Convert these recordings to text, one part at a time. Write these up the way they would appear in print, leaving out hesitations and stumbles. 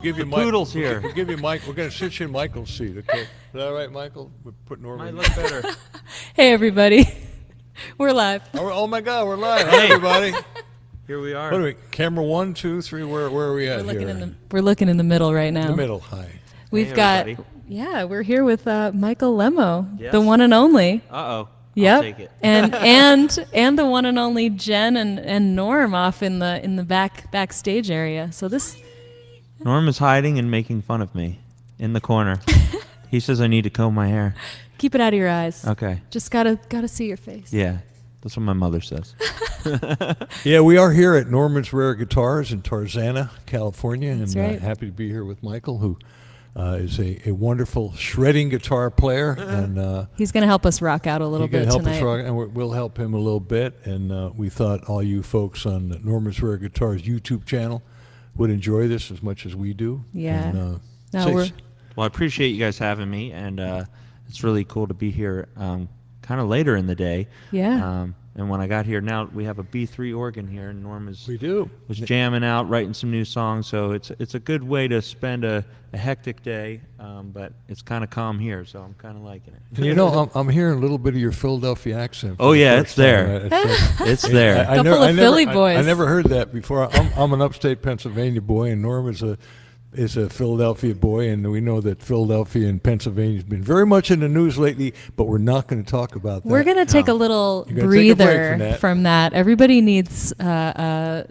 give you Poodle's here. We'll give you Mike. We're going to sit you in Michael's seat. Okay, is that all right, Michael? We put Norman. Might look better. Hey, everybody. We're live. Oh my God, we're live. Hey, everybody. Here we are. What are we? Camera 1, 2, 3. Where are we at We're looking in the middle right now. The middle. Hi. We've got. Everybody. Yeah, we're here with Michael Lemmo, Yes. the one and only. Uh-oh. Yep. I'll take it. and the one and only Jen and Norm off in the backstage area. So this. Norm is hiding and making fun of me in the corner. He says I need to comb my hair. Keep it out of your eyes. Okay. Just gotta see your face. Yeah. That's what my mother says. Yeah, we are here at Norman's Rare Guitars in Tarzana, California, That's and right. happy to be here with Michael, who is a wonderful shredding guitar player, and He's gonna help us rock out a little he can bit help tonight. us rock, and we'll help him a little bit. And we thought all you folks on Norman's Rare Guitars YouTube channel would enjoy this as much as we do. Yeah. And, No, say- we're Well, I appreciate you guys having me, and it's really cool to be here kind of later in the day. yeah. And when I got here, now we have a B3 organ here, and Norm was do. jamming out, writing some new songs. So it's a good way to spend a hectic day, but it's kind of calm here, so I'm kind of liking it. And you know, I'm hearing a little bit of your Philadelphia accent. Oh, for the yeah, first it's there. time. It's there. Couple of Philly boys. I never heard that before. I'm an upstate Pennsylvania boy, and Norm is a Philadelphia boy, and we know that Philadelphia and Pennsylvania has been very much in the news lately, but we're not going to talk about that. We're gonna take a little You're gonna take a break breather from that. Everybody needs a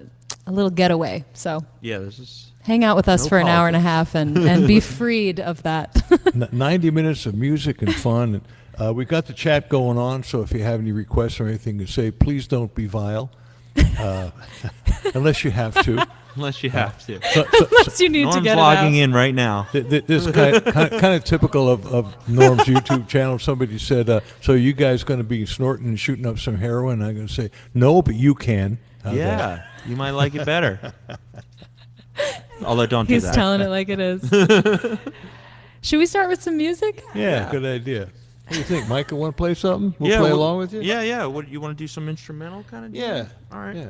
little getaway. So Yeah, this is... hang out with us No for an hour and a politics. half and be freed of that. 90 minutes of music and fun. We've got the chat going on, so if you have any requests or anything to say, please don't be vile, unless you have to. Unless you have to. Unless you need Norm's to get logging it out. in right now. This is kind of typical of Norm's YouTube channel. Somebody said, so you guys going to be snorting and shooting up some heroin? I'm going to say, no, but you can. How's that? Yeah, you might like it better. Although don't do He's that. telling it like it is. Should we start with some music? Yeah, good idea. What do you think, Michael? Want to play something? We'll Yeah, play well, along with you? Yeah. What you want to do? Some instrumental kind of deal? Yeah. All right. Yeah,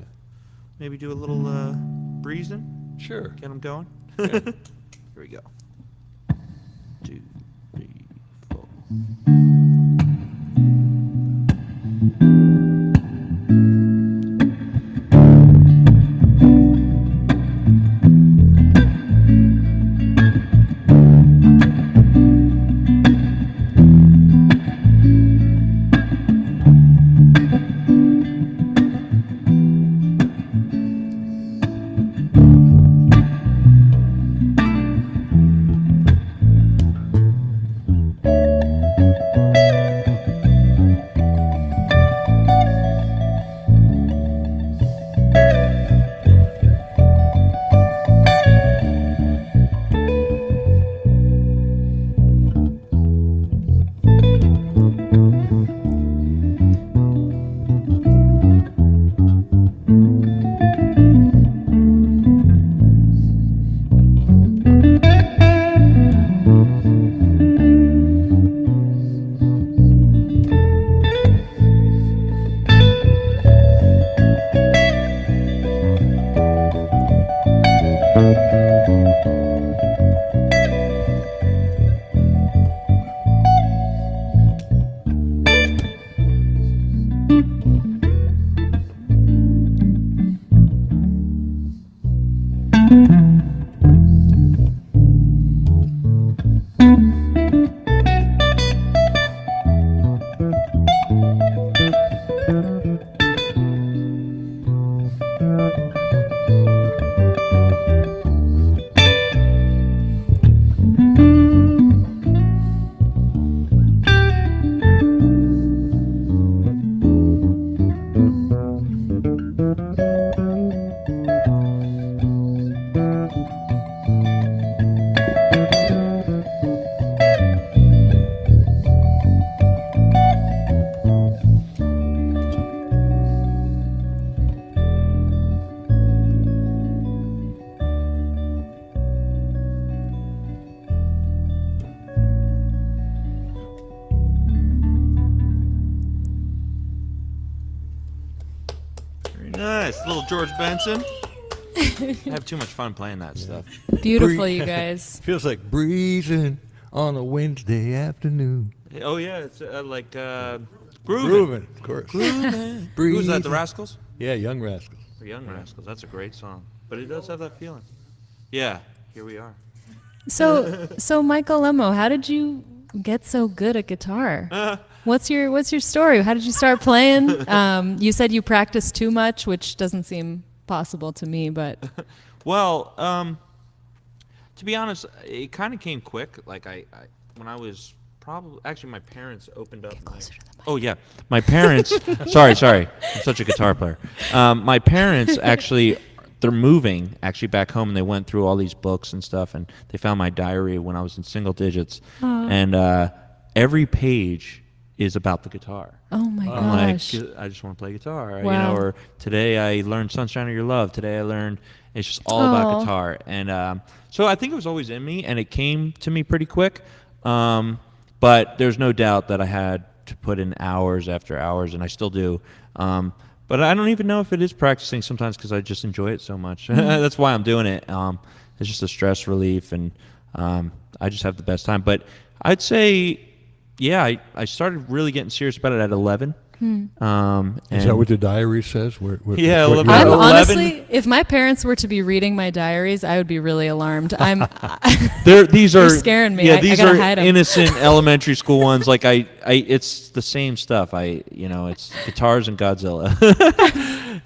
Maybe do a little breezing. sure. Get them going. Yeah. Here we go. 2, 3, 4. Nice. Little George Benson. have too much fun playing that stuff. Beautiful, you guys. Feels like breezing on a Wednesday afternoon. Oh yeah, it's like grooving. Grooving, of course. Who was that? The Rascals? Yeah, Young Rascals. The Young Rascals. That's a great song, but it does have that feeling. Yeah, here we are. So Michael Lemmo, how did you get so good at guitar? What's your story? How did you start playing? You said you practiced too much, which doesn't seem possible to me, but Well, to be honest, it kind of came quick. Like I when I was probably actually my parents opened up. Oh yeah, my parents. sorry, I'm such a guitar player. My parents actually. They're moving actually back home, and they went through all these books and stuff, and they found my diary when I was in single digits, and every page is about the guitar. oh my I'm gosh. like, I just want to play guitar, Wow. or today I learned Sunshine of Your Love. Today I learned it's just all about guitar, and so I think it was always in me, and it came to me pretty quick. But there's no doubt that I had to put in hours after hours, and I still do. But I don't even know if it is practicing sometimes because I just enjoy it so much. That's why I'm doing it. It's just a stress relief, and I just have the best time. But I'd say, yeah, I started really getting serious about it at 11. Is that what the diary says? Yeah, what 11. I'm 11. honestly, if my parents were to be reading my diaries, I would be really alarmed. These are You're scaring me. Yeah, I these gotta are hide 'em. innocent elementary school ones. Like it's the same stuff. It's guitars and Godzilla,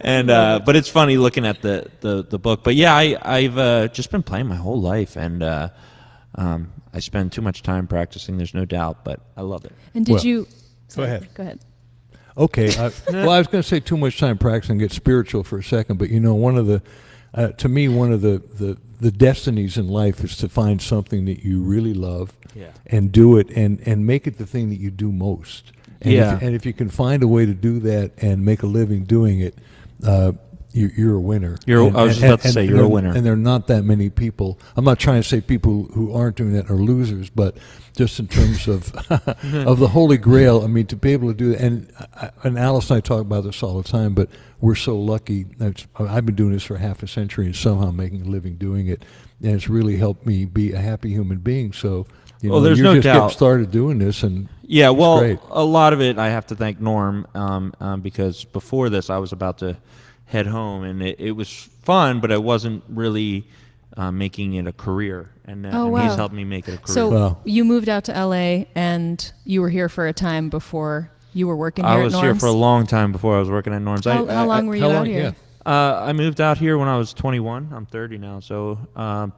and but it's funny looking at the book. But yeah, I've just been playing my whole life, and I spend too much time practicing. There's no doubt, but I love it. And did Well, you? go ahead. Go ahead. Okay. Well, I was going to say too much time practicing, get spiritual for a second, but one of the, to me, one of the destinies in life is to find something that you really love, Yeah. and do it, and make it the thing that you do most. And Yeah. If you can find a way to do that and make a living doing it, you're a winner. I was just about to say, you're a winner. And there are not that many people. I'm not trying to say people who aren't doing that are losers, but just in terms of of the Holy Grail, I mean, to be able to do that. And Alice and I talk about this all the time, but we're so lucky. I've been doing this for half a century and somehow making a living doing it, and it's really helped me be a happy human being. So, there's you're no just doubt. getting started doing this, and Yeah, it's well, great. a lot of it I have to thank Norm because before this I was about to head home, and it was fun, but I wasn't really making it a career, and wow. he's helped me make it a career. So Wow. you moved out to LA, and you were here for a time before you were working here I at was Norm's. here for a long time before I was working at Norm's. How long were you how out long- here? yeah. I moved out here when I was 21. I'm 30 now, so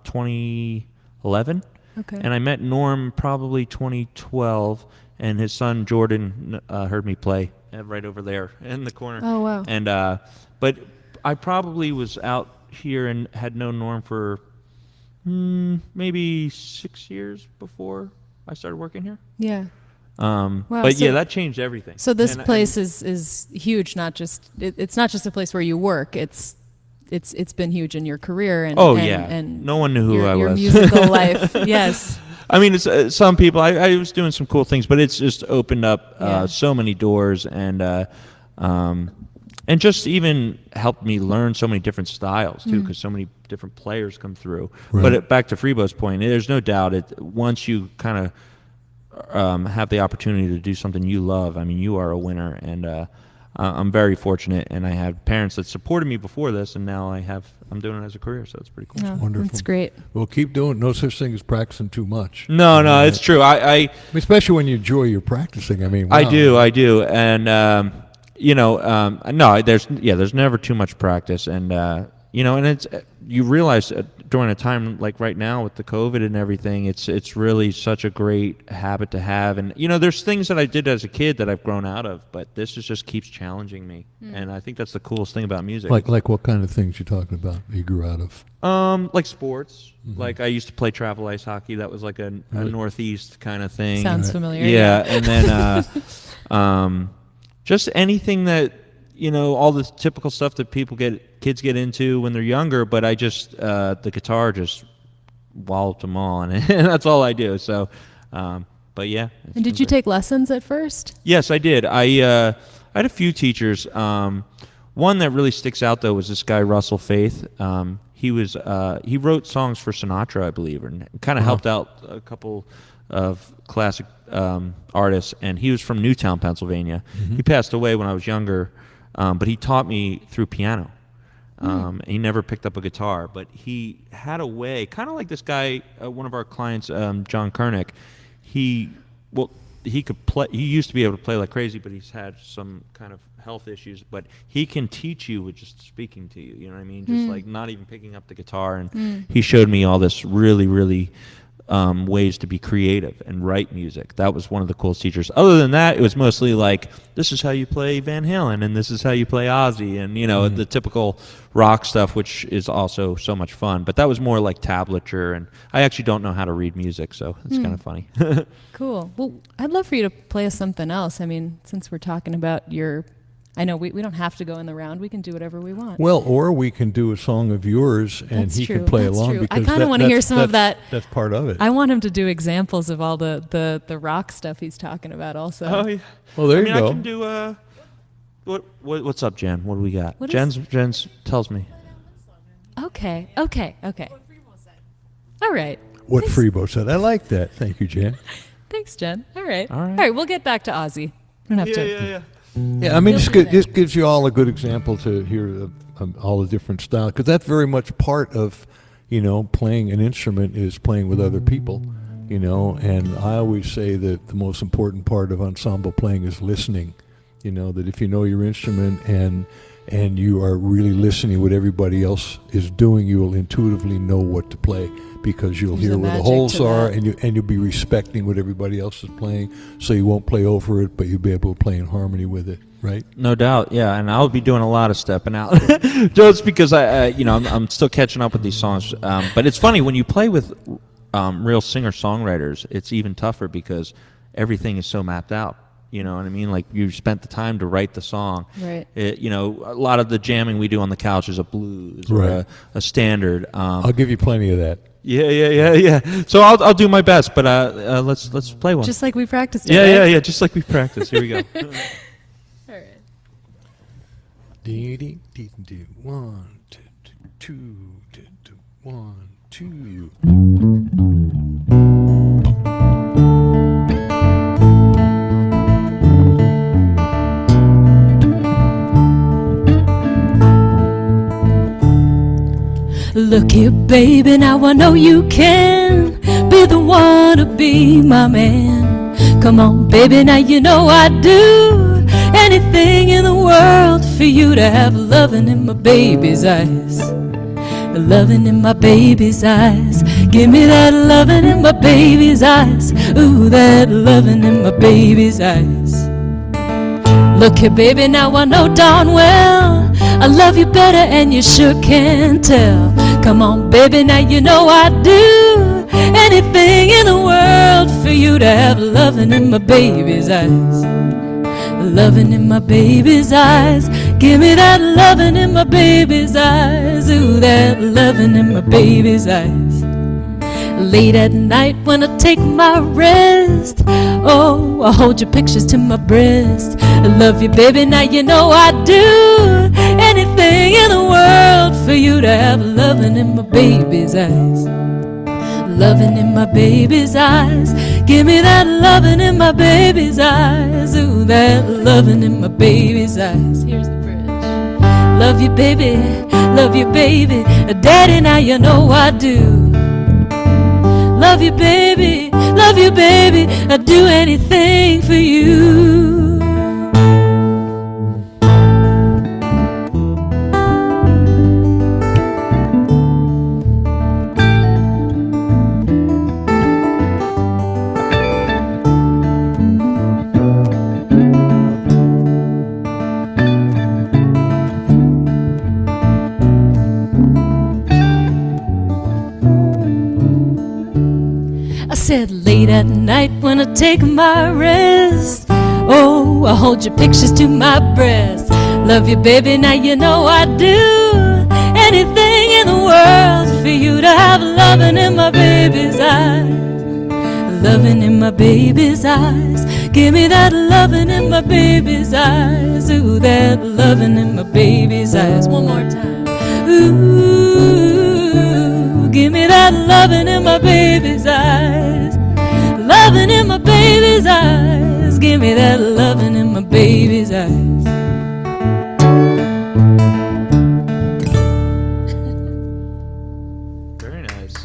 2011. Okay. And I met Norm probably 2012, and his son Jordan heard me play right over there in the corner. Oh, wow. And but I probably was out here and had known Norm for maybe 6 years before I started working here. Yeah. Wow, so- yeah, that changed everything. So this And- place is huge. Not just it's not just a place where you work. It's been huge in your career. And, Oh, and, yeah. and No one knew who I your was. musical life. Yes. I mean, it's some people. I was doing some cool things, but it's just opened up Yeah. so many doors, and just even helped me learn so many different styles too, because so many different players come through. Right. But back to Freebo's point, there's no doubt once you kind of have the opportunity to do something you love, I mean, you are a winner, and I'm very fortunate, and I had parents that supported me before this, and now I'm doing it as a career, so it's pretty cool. No, Wonderful. That's great. Well, keep doing it. No such thing as practicing too much. No, it's true. I Especially when you enjoy your practicing. I mean, wow. I do, and no, there's never too much practice, and and it's you realize during a time like right now with the COVID and everything, it's really such a great habit to have, and there's things that I did as a kid that I've grown out of, but this just keeps challenging me, and I think that's the coolest thing about music. Like what kind of things you talking about you grew out of? Like sports. Like I used to play travel ice hockey. That was like a Northeast kind of thing. Sounds familiar. Yeah, and then just anything that all the typical stuff that kids get into when they're younger. But I just the guitar just walloped them all, and that's all I do. So, but yeah. And did you take lessons at first? Yes, I did. I had a few teachers. One that really sticks out though was this guy Russell Faith. he wrote songs for Sinatra, I believe, and kind of helped out a couple of classic artists. And he was from Newtown, Pennsylvania. He passed away when I was younger, but he taught me through piano. He never picked up a guitar, but he had a way, kind of like this guy, one of our clients, John Kernick. He could play. He used to be able to play like crazy, but he's had some kind of health issues. But he can teach you with just speaking to you. You know what I mean? Just like not even picking up the guitar. And he showed me all this really, really ways to be creative and write music. That was one of the coolest teachers. Other than that, it was mostly like, this is how you play Van Halen, and this is how you play Ozzy, and the typical rock stuff, which is also so much fun. But that was more like tablature, and I actually don't know how to read music, so it's kind of funny. Cool. Well, I'd love for you to play us something else. I mean, since we're talking about I know we don't have to go in the round. We can do whatever we want. Well, or we can do a song of yours, and That's he true. can play That's along. true. Because I kind of want to hear some of that. That's part of it. I want him to do examples of all the rock stuff he's talking about also. Oh yeah. Well, there I mean, you go. I can do what's up, Jen? What do we got? What Jen's tells me. Okay. All right. What Freebo said. I like that. Thank you, Jan. Thanks, Jen. All right. All right. All right. We'll get back to Ozzy. We don't have to. Yeah. Yeah, I mean, this gives you all a good example to hear all the different styles, because that's very much part of, playing an instrument is playing with other people, and I always say that the most important part of ensemble playing is listening, that if you know your instrument and you are really listening what everybody else is doing, you will intuitively know what to play, because you'll hear where the holes are, and you'll be respecting what everybody else is playing, so you won't play over it, but you'll be able to play in harmony with it, right? No doubt, yeah. And I'll be doing a lot of stepping out, just because I'm still catching up with these songs. But it's funny when you play with real singer-songwriters, it's even tougher because everything is so mapped out. You know what I mean? Like, you spent the time to write the song. Right. A lot of the jamming we do on the couch is a blues or a standard. I'll give you plenty of that. Yeah. So I'll do my best, but let's play one. Just like we practiced. Yeah. Just like we practiced. Here we go. All right. Dee dee dee dee. 1, 2, 1, 2. Look here, baby, now I know you can be the one to be my man. Come on, baby, now you know I'd do anything in the world for you to have loving in my baby's eyes. Loving in my baby's eyes. Give me that loving in my baby's eyes. Ooh, that loving in my baby's eyes. Look here, baby, now I know darn well I love you better and you sure can tell. Come on, baby, now you know I'd do anything in the world for you to have loving in my baby's eyes. Loving in my baby's eyes. Give me that loving in my baby's eyes. Ooh, that loving in my baby's eyes. Late at night when I take my rest, oh, I hold your pictures to my breast. I love you, baby, now you know I'd do anything in the world for you to have loving in my baby's eyes. Loving in my baby's eyes. Give me that loving in my baby's eyes. Ooh, that loving in my baby's eyes. Here's the bridge. Love you, baby, love you, baby. Daddy, now you know I do. Love you, baby, I'd do anything for you. Said late at night when I take my rest, oh, I hold your pictures to my breast. Love you, baby, now you know I'd do anything in the world for you to have loving in my baby's eyes. Loving in my baby's eyes. Give me that loving in my baby's eyes. Ooh, that loving in my baby's eyes. One more time. Ooh. Give me that loving in my baby's eyes. Loving in my baby's eyes. Give me that loving in my baby's eyes. Very nice.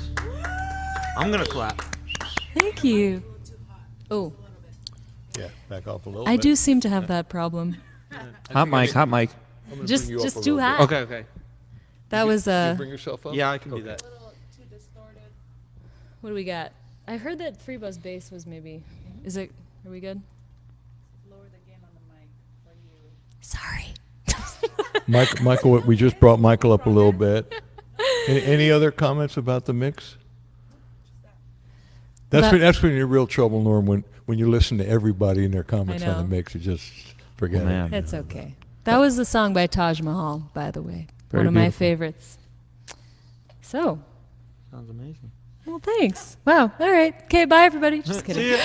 I'm gonna clap. Thank you. Oh, Yeah, back off a little I bit. do seem to have that problem. Hot mic, hot mic. I'm gonna Just bring you up a too little bit. hot. Okay, okay. That was You bring yourself up? Yeah, I can do Okay. that. What do we got? I heard that Freebo's bass was maybe. Is it? Are we good? Lower the gain on the mic for you. Sorry. Michael, we just brought Michael up a little bit. Any other comments about the mix? That's when you're in real trouble, Norm, when you listen to everybody and their comments I on the know. mix. You just forget Oh, man. it. It's okay. That was the song by Taj Mahal, by the way. Very One of my beautiful. favorites. So, Sounds amazing. well, thanks. Wow. All right. Okay. Bye, everybody. Just kidding.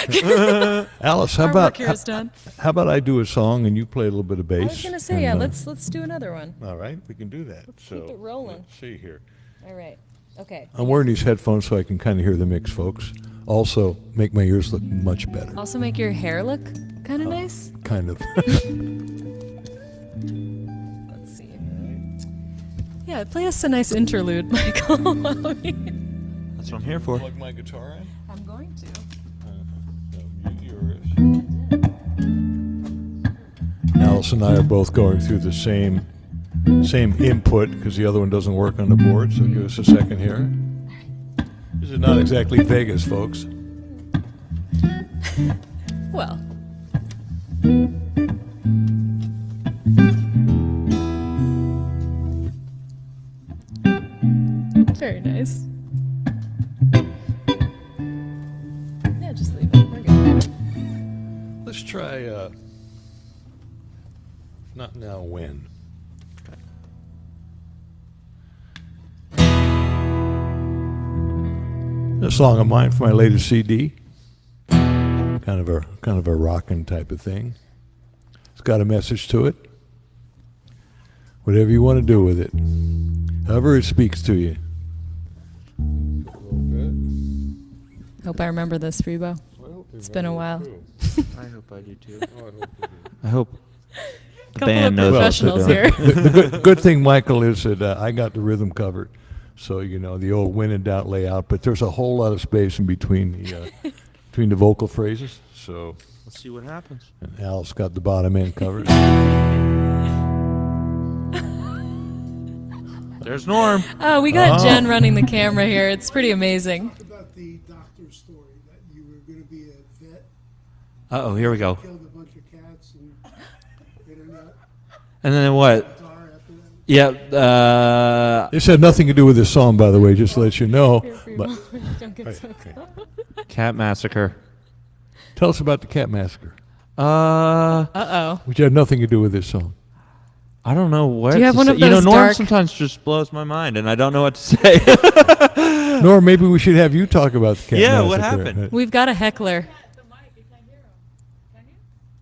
Alice, how Our about work here is done. how about I do a song and you play a little bit of bass? I was gonna say, and, yeah. Let's do another one. All right, we can do that. Let's keep it rolling. Let's see here. All right. Okay. I'm wearing these headphones so I can kind of hear the mix, folks. Also, make my ears look much better. Also, make your hair look kind of nice. Kind of. Let's see. Yeah, play us a nice interlude, Michael. That's what I'm here for. Plug my guitar in. I'm going to. Alice and I are both going through the same input because the other one doesn't work on the board. So give us a second here. This is not exactly Vegas, folks. Well. Very nice. Yeah, just leave it. We're good. Let's try. Not now. When? A song of mine for my latest CD. Kind of a rockin' type of thing. It's got a message to it. Whatever you want to do with it. However it speaks to you. Hope I remember this, Freebo. It's been a while. I hope I do too. I hope the Couple band of knows what professionals they're here. The good thing, Michael, is that I got the rhythm covered. So, the old when in doubt layout, but there's a whole lot of space in between the vocal phrases. So, Let's see what happens. and Al's got the bottom end covered. There's Norm. Oh, we got Jen running the camera here. It's pretty amazing. About the doctor's story that you were going to be a vet, Uh-oh, here we go. killed a bunch of cats, and they don't know And then what? guitar after that. Yeah, This had nothing to do with this song, by the way, just to let you know. But Don't get so Cat Massacre. tell us about the Cat Massacre, Uh-oh. which had nothing to do with this song. I don't know what Do you have to one say. of those Norm dark- sometimes just blows my mind, and I don't know what to say. Nor maybe we should have you talk about the Cat Yeah, Massacre. what happened? We've got a heckler.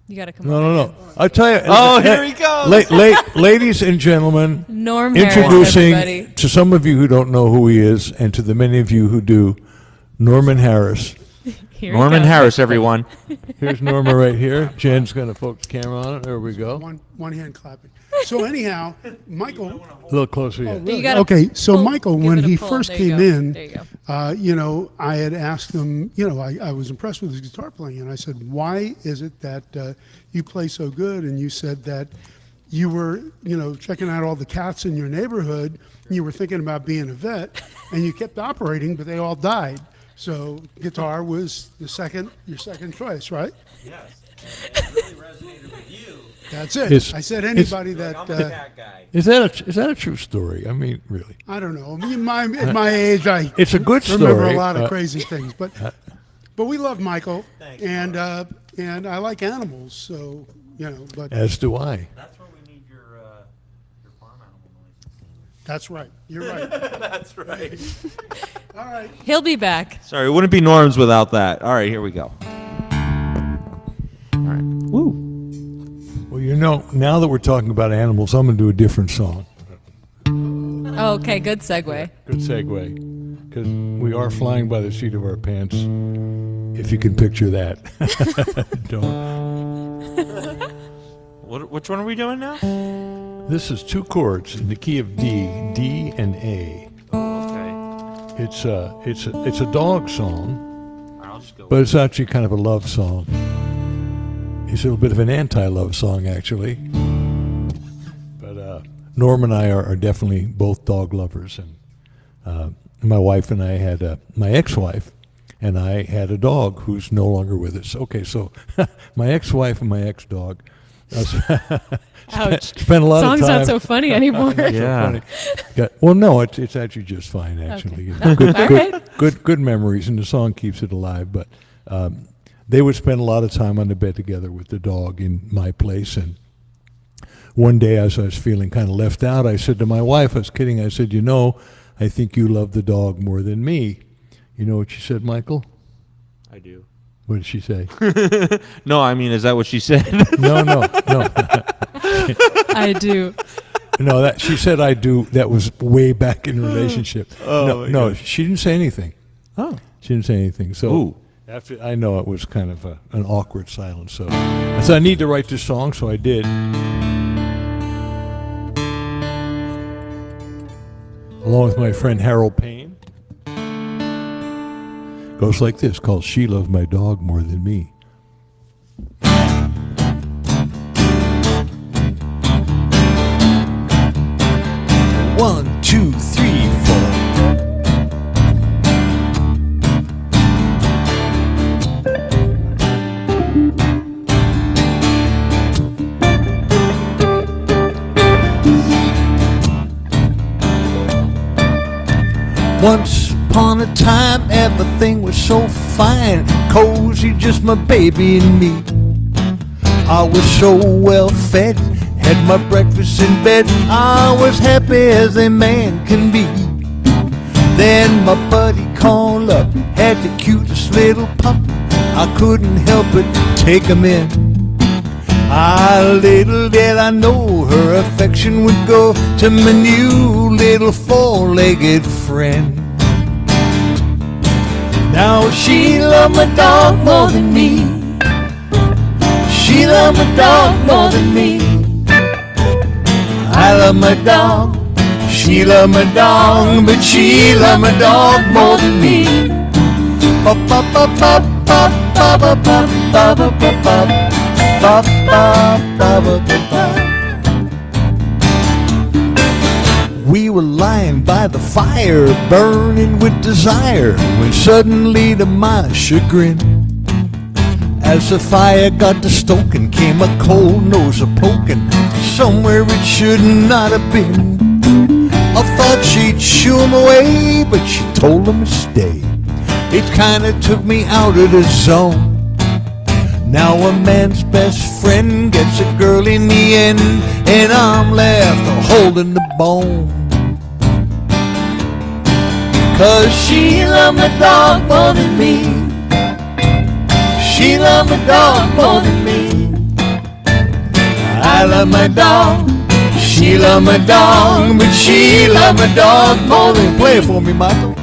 You got to come No, over no, here. no. I'll tell you. Oh, here he goes. Ladies and gentlemen, Norm Harris, introducing everybody. to some of you who don't know who he is, and to the many of you who do, Norman Harris. Here we Norman go. Harris, everyone. Here's Norma right here. Jen's going to focus the camera on it. There we go. One hand clapping. So anyhow, Michael. A little closer. Yeah. You gotta Okay, so pull- Michael, give when it a he pull. first There you came go. in, There you go. I had asked him, I was impressed with his guitar playing, and I said, why is it that you play so good? And you said that you were, checking out all the cats in your neighborhood, and you were thinking about being a vet, and you kept operating, but they all died. So guitar was your second choice, right? Yes. It really resonated with you. That's it. It's- I said anybody that guy. Is that a true story? I mean, really? I don't know. I mean, at my age, I It's a good remember story. a lot of crazy things, but we love Michael, and I like animals, so But As do I. That's where we need your farm animal noise. that's right. You're right. That's right. All right. He'll be back. Sorry, it wouldn't be Norm's without that. All right, here we go. All right. Woo. Well, now that we're talking about animals, I'm going to do a different song. Oh, okay, good segue. Good segue. because we are flying by the seat of our pants, if you can picture that. Don't. Which one are we doing now? This is 2 chords in the key of D, D and A. Okay. It's a dog song, I'll just go. but it's actually kind of a love song. It's a little bit of an anti-love song, actually. But Norm and I are definitely both dog lovers, and my wife and I had my ex-wife and I had a dog who's no longer with us. Okay, so my ex-wife and my ex-dog. Ouch. Spent a lot Song's of time. not so funny anymore. Yeah. Well, no, it's actually just fine. Actually, Okay. good, All right. good memories, and the song keeps it alive. But they would spend a lot of time on the bed together with the dog in my place. And one day, as I was feeling kind of left out, I said to my wife, I was kidding. I said, I think you love the dog more than me. You know what she said, Michael? I do. What did she say? No, I mean, is that what she said? No. I do. No, that she said I do. That was way back in the relationship. No, she didn't say anything. Oh. She didn't say anything. So Ooh. after I know it was kind of an awkward silence. So I said I need to write this song, so I did. Along with my friend Harold Payne. Goes like this, called She Loved My Dog More Than Me. One, two, three, four. Once upon a time, everything was so fine, cozy, just my baby and me. I was so well fed, had my breakfast in bed. I was happy as a man can be. Then my buddy called up, had the cutest little pup. I couldn't help but take him in. Little did I know her affection would go to my new little four-legged friend. Now she loved my dog more than me. She loved my dog more than me. I love my dog. She loved my dog, but she loved my dog more than me. Ba ba ba ba ba ba ba ba ba ba ba ba. Ba, ba, ba, ba, ba, ba. We were lying by the fire, burning with desire, when suddenly to my chagrin, as the fire got to stoking, came a cold nose a-poking somewhere it should not have been. I thought she'd shoo him away, but she told him to stay. It kinda took me out of the zone. Now a man's best friend gets a girl in the end, and I'm left holding the bone. 'Cause she loved my dog more than me. She loved my dog more than me. I love my dog. She loved my dog, but she loved my dog more than... Play it for me, Michael.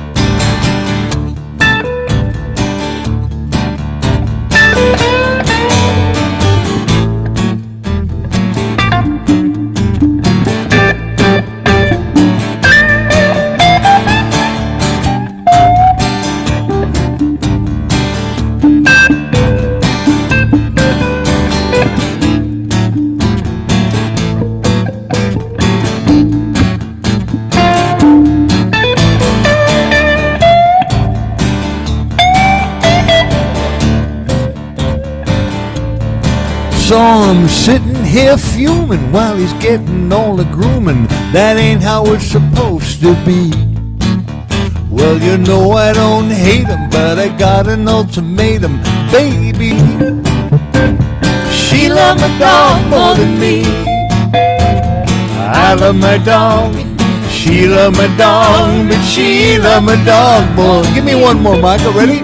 So I'm sitting here fuming while he's getting all the grooming. That ain't how it's supposed to be. Well, you know I don't hate him, but I got an ultimatum, baby. She loved my dog more than me. I love my dog. She loved my dog, but she loved my dog more. Give me one more, Michael. Ready?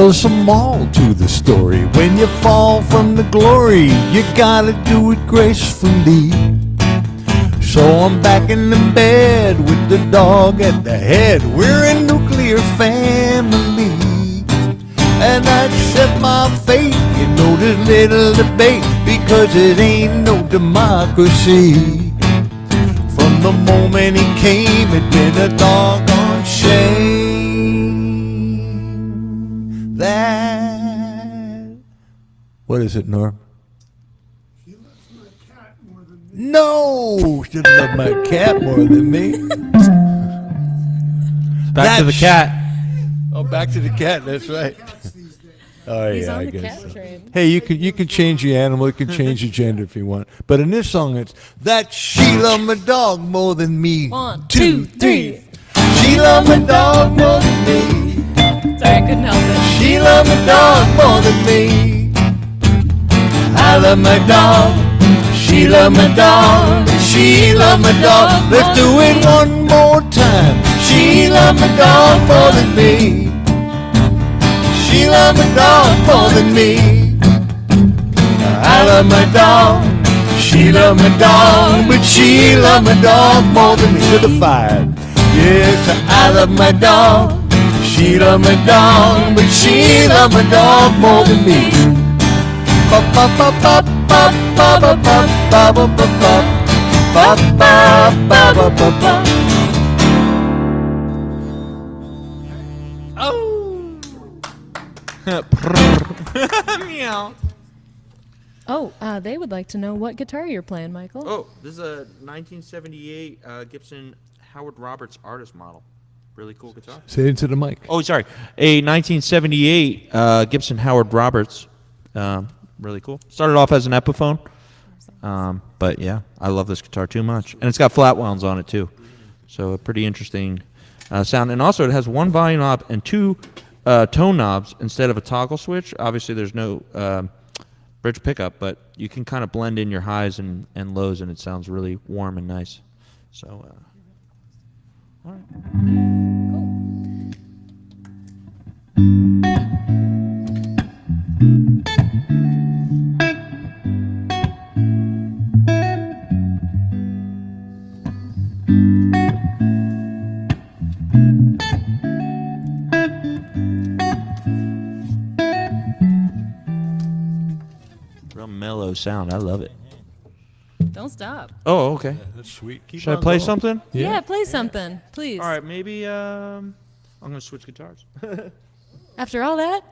There's a moral to the story. When you fall from the glory, you gotta do it gracefully. So I'm back in the bed with the dog at the head. We're a nuclear family. And I accept my fate. You know there's little debate, because it ain't no democracy. From the moment he came, it's been a doggone shame that... What is it, Norm? She loves my cat more than me. No! She doesn't love my cat more than me. Back to the cat. Oh, back to the cat, that's right. Cats these days. Oh, He's yeah, on I the guess cat so. train. Hey, you can change the animal, you can change the gender if you want. But in this song, it's that she loved my dog more than me. 1, 2, 3. She loved my dog more than me. Sorry, I couldn't help it. She loved my dog more than me. I love my dog. She loved my dog. She loved my dog. Let's do it one more time. She loved my dog more than me. She loved my dog more than me. I love my dog. She loved my dog, but she loved my dog more than me. To the fire. Yes, I love my dog. She loved my dog, but she loved my dog more than me. Ba ba ba ba ba ba ba ba ba ba ba ba ba ba ba ba ba. Meow. Oh, they would like to know what guitar you're playing, Michael. Oh, this is a 1978 Gibson Howard Roberts artist model. Really cool guitar. Say it into the mic. Oh, sorry. A 1978 Gibson Howard Roberts. Really cool. Started off as an Epiphone. But yeah, I love this guitar too much. And it's got flat wounds on it too. So a pretty interesting sound. And also it has one volume knob and two tone knobs instead of a toggle switch. Obviously there's no bridge pickup, but you can kind of blend in your highs and lows and it sounds really warm and nice. So, all right. Real mellow sound. I love it. Don't stop. Oh, okay. That's sweet. Should I play something? Yeah, play something, please. All right, maybe I'm going to switch guitars. After all that?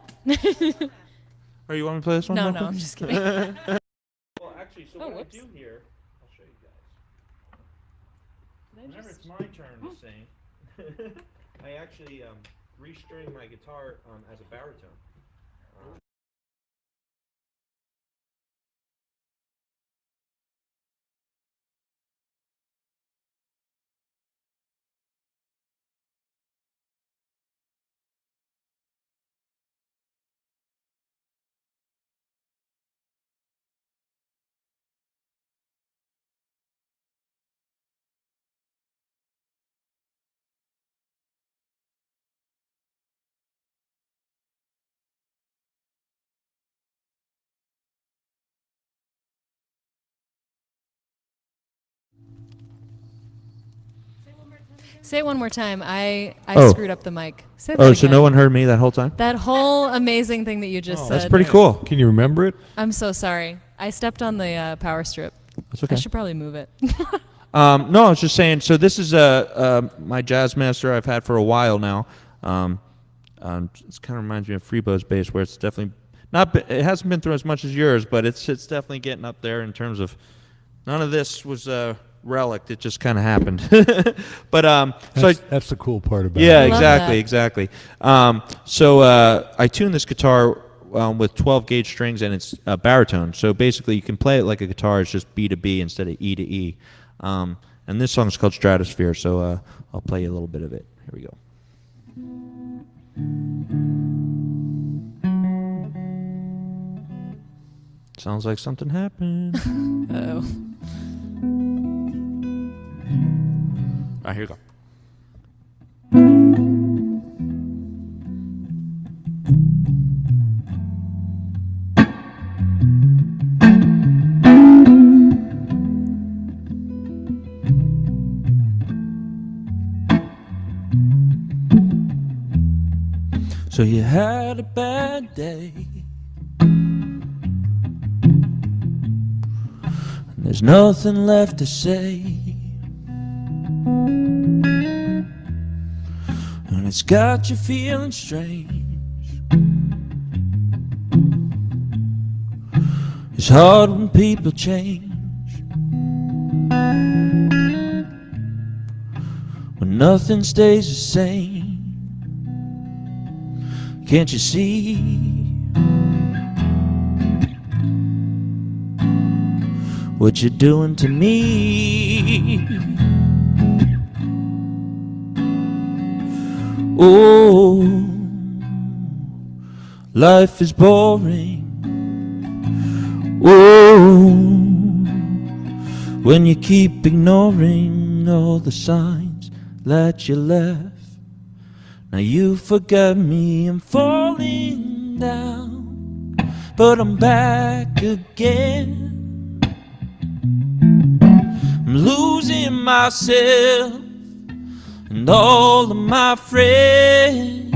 Or you want me to play this one? No, real no, quick? I'm just kidding. Well, actually, so Oh, what whoops. I do here, I'll show you guys. Whenever it's my turn to sing, I actually restring my guitar as a baritone. Say it one more time. I Oh. screwed up the mic. Say that Oh, so again. no one heard me that whole time? That whole amazing thing that you just said. That's pretty cool. Can you remember it? I'm so sorry. I stepped on the power strip. That's okay. I should probably move it. No, I was just saying. So this is my jazz master I've had for a while now. It kind of reminds me of Freebo's bass, where it's definitely not. It hasn't been through as much as yours, but it's definitely getting up there in terms of. None of this was relic. It just kind of happened. But That's the cool part about yeah, it. Love exactly. that. So I tuned this guitar with 12 gauge strings, and it's baritone. So basically, you can play it like a guitar. It's just B to B instead of E to E. And this song is called Stratosphere. So I'll play you a little bit of it. Here we go. Sounds like something happened. Oh. All right, here we go. So you had a bad day, and there's nothing left to say, and it's got you feeling strange. It's hard when people change, when nothing stays the same. Can't you see what you're doing to me? Oh, life is boring. Oh, when you keep ignoring all the signs that you left. Now you forgot me, I'm falling down, but I'm back again. I'm losing myself and all of my friends.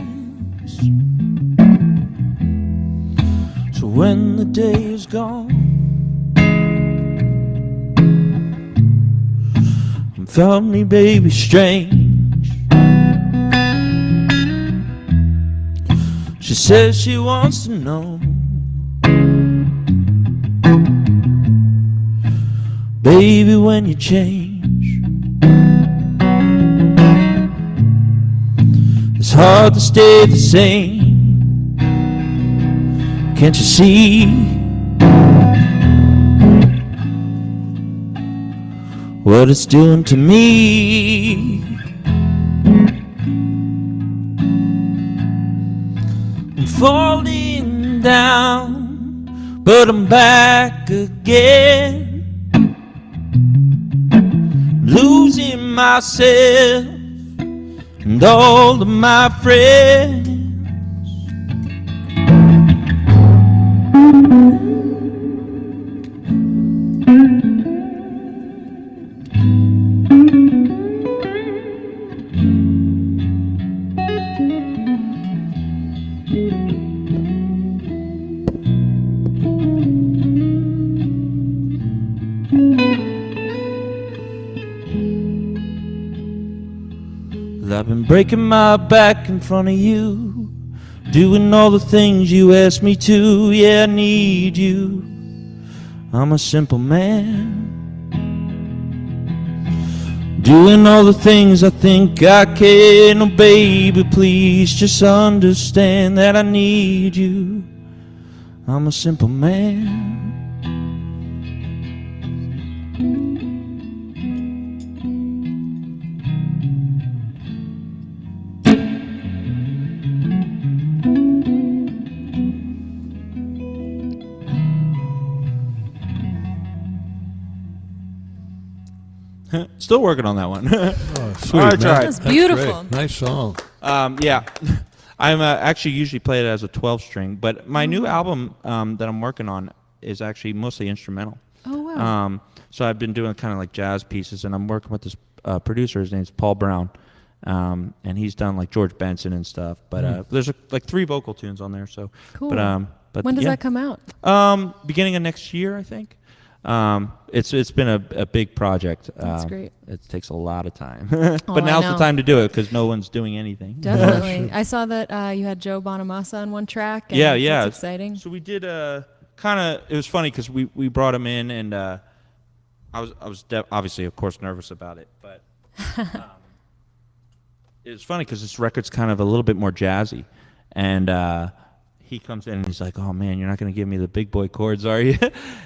So when the day is gone, and found me, baby, strange. She says she wants to know, baby, when you change, it's hard to stay the same. Can't you see what it's doing to me? Falling down, but I'm back again. Losing myself and all of my friends. I've been breaking my back in front of you, doing all the things you asked me to. Yeah, I need you. I'm a simple man, doing all the things I think I can. Oh baby, please just understand that I need you. I'm a simple man. Still working on that one. Oh, sweet. I man. tried. That's That's beautiful. great. Nice song. Yeah, I'm actually usually play it as a 12-string, but my new album that I'm working on is actually mostly instrumental. Oh, wow. So I've been doing kind of like jazz pieces, and I'm working with this producer. His name's Paul Brown, and he's done like George Benson and stuff. But there's like 3 vocal tunes on there. So Cool. But When does yeah. that come out? Beginning of next year, I think. It's been a big project. That's great. It takes a lot of time, I but now's the know. time to do it because no one's doing anything. Definitely. I saw that you had Joe Bonamassa on one track. And Yeah. That's exciting. So we did kind of. It was funny because we brought him in, and I was obviously, of course, nervous about it, but it was funny because this record's kind of a little bit more jazzy, and he comes in and he's like, "Oh man, you're not going to give me the big boy chords, are you?"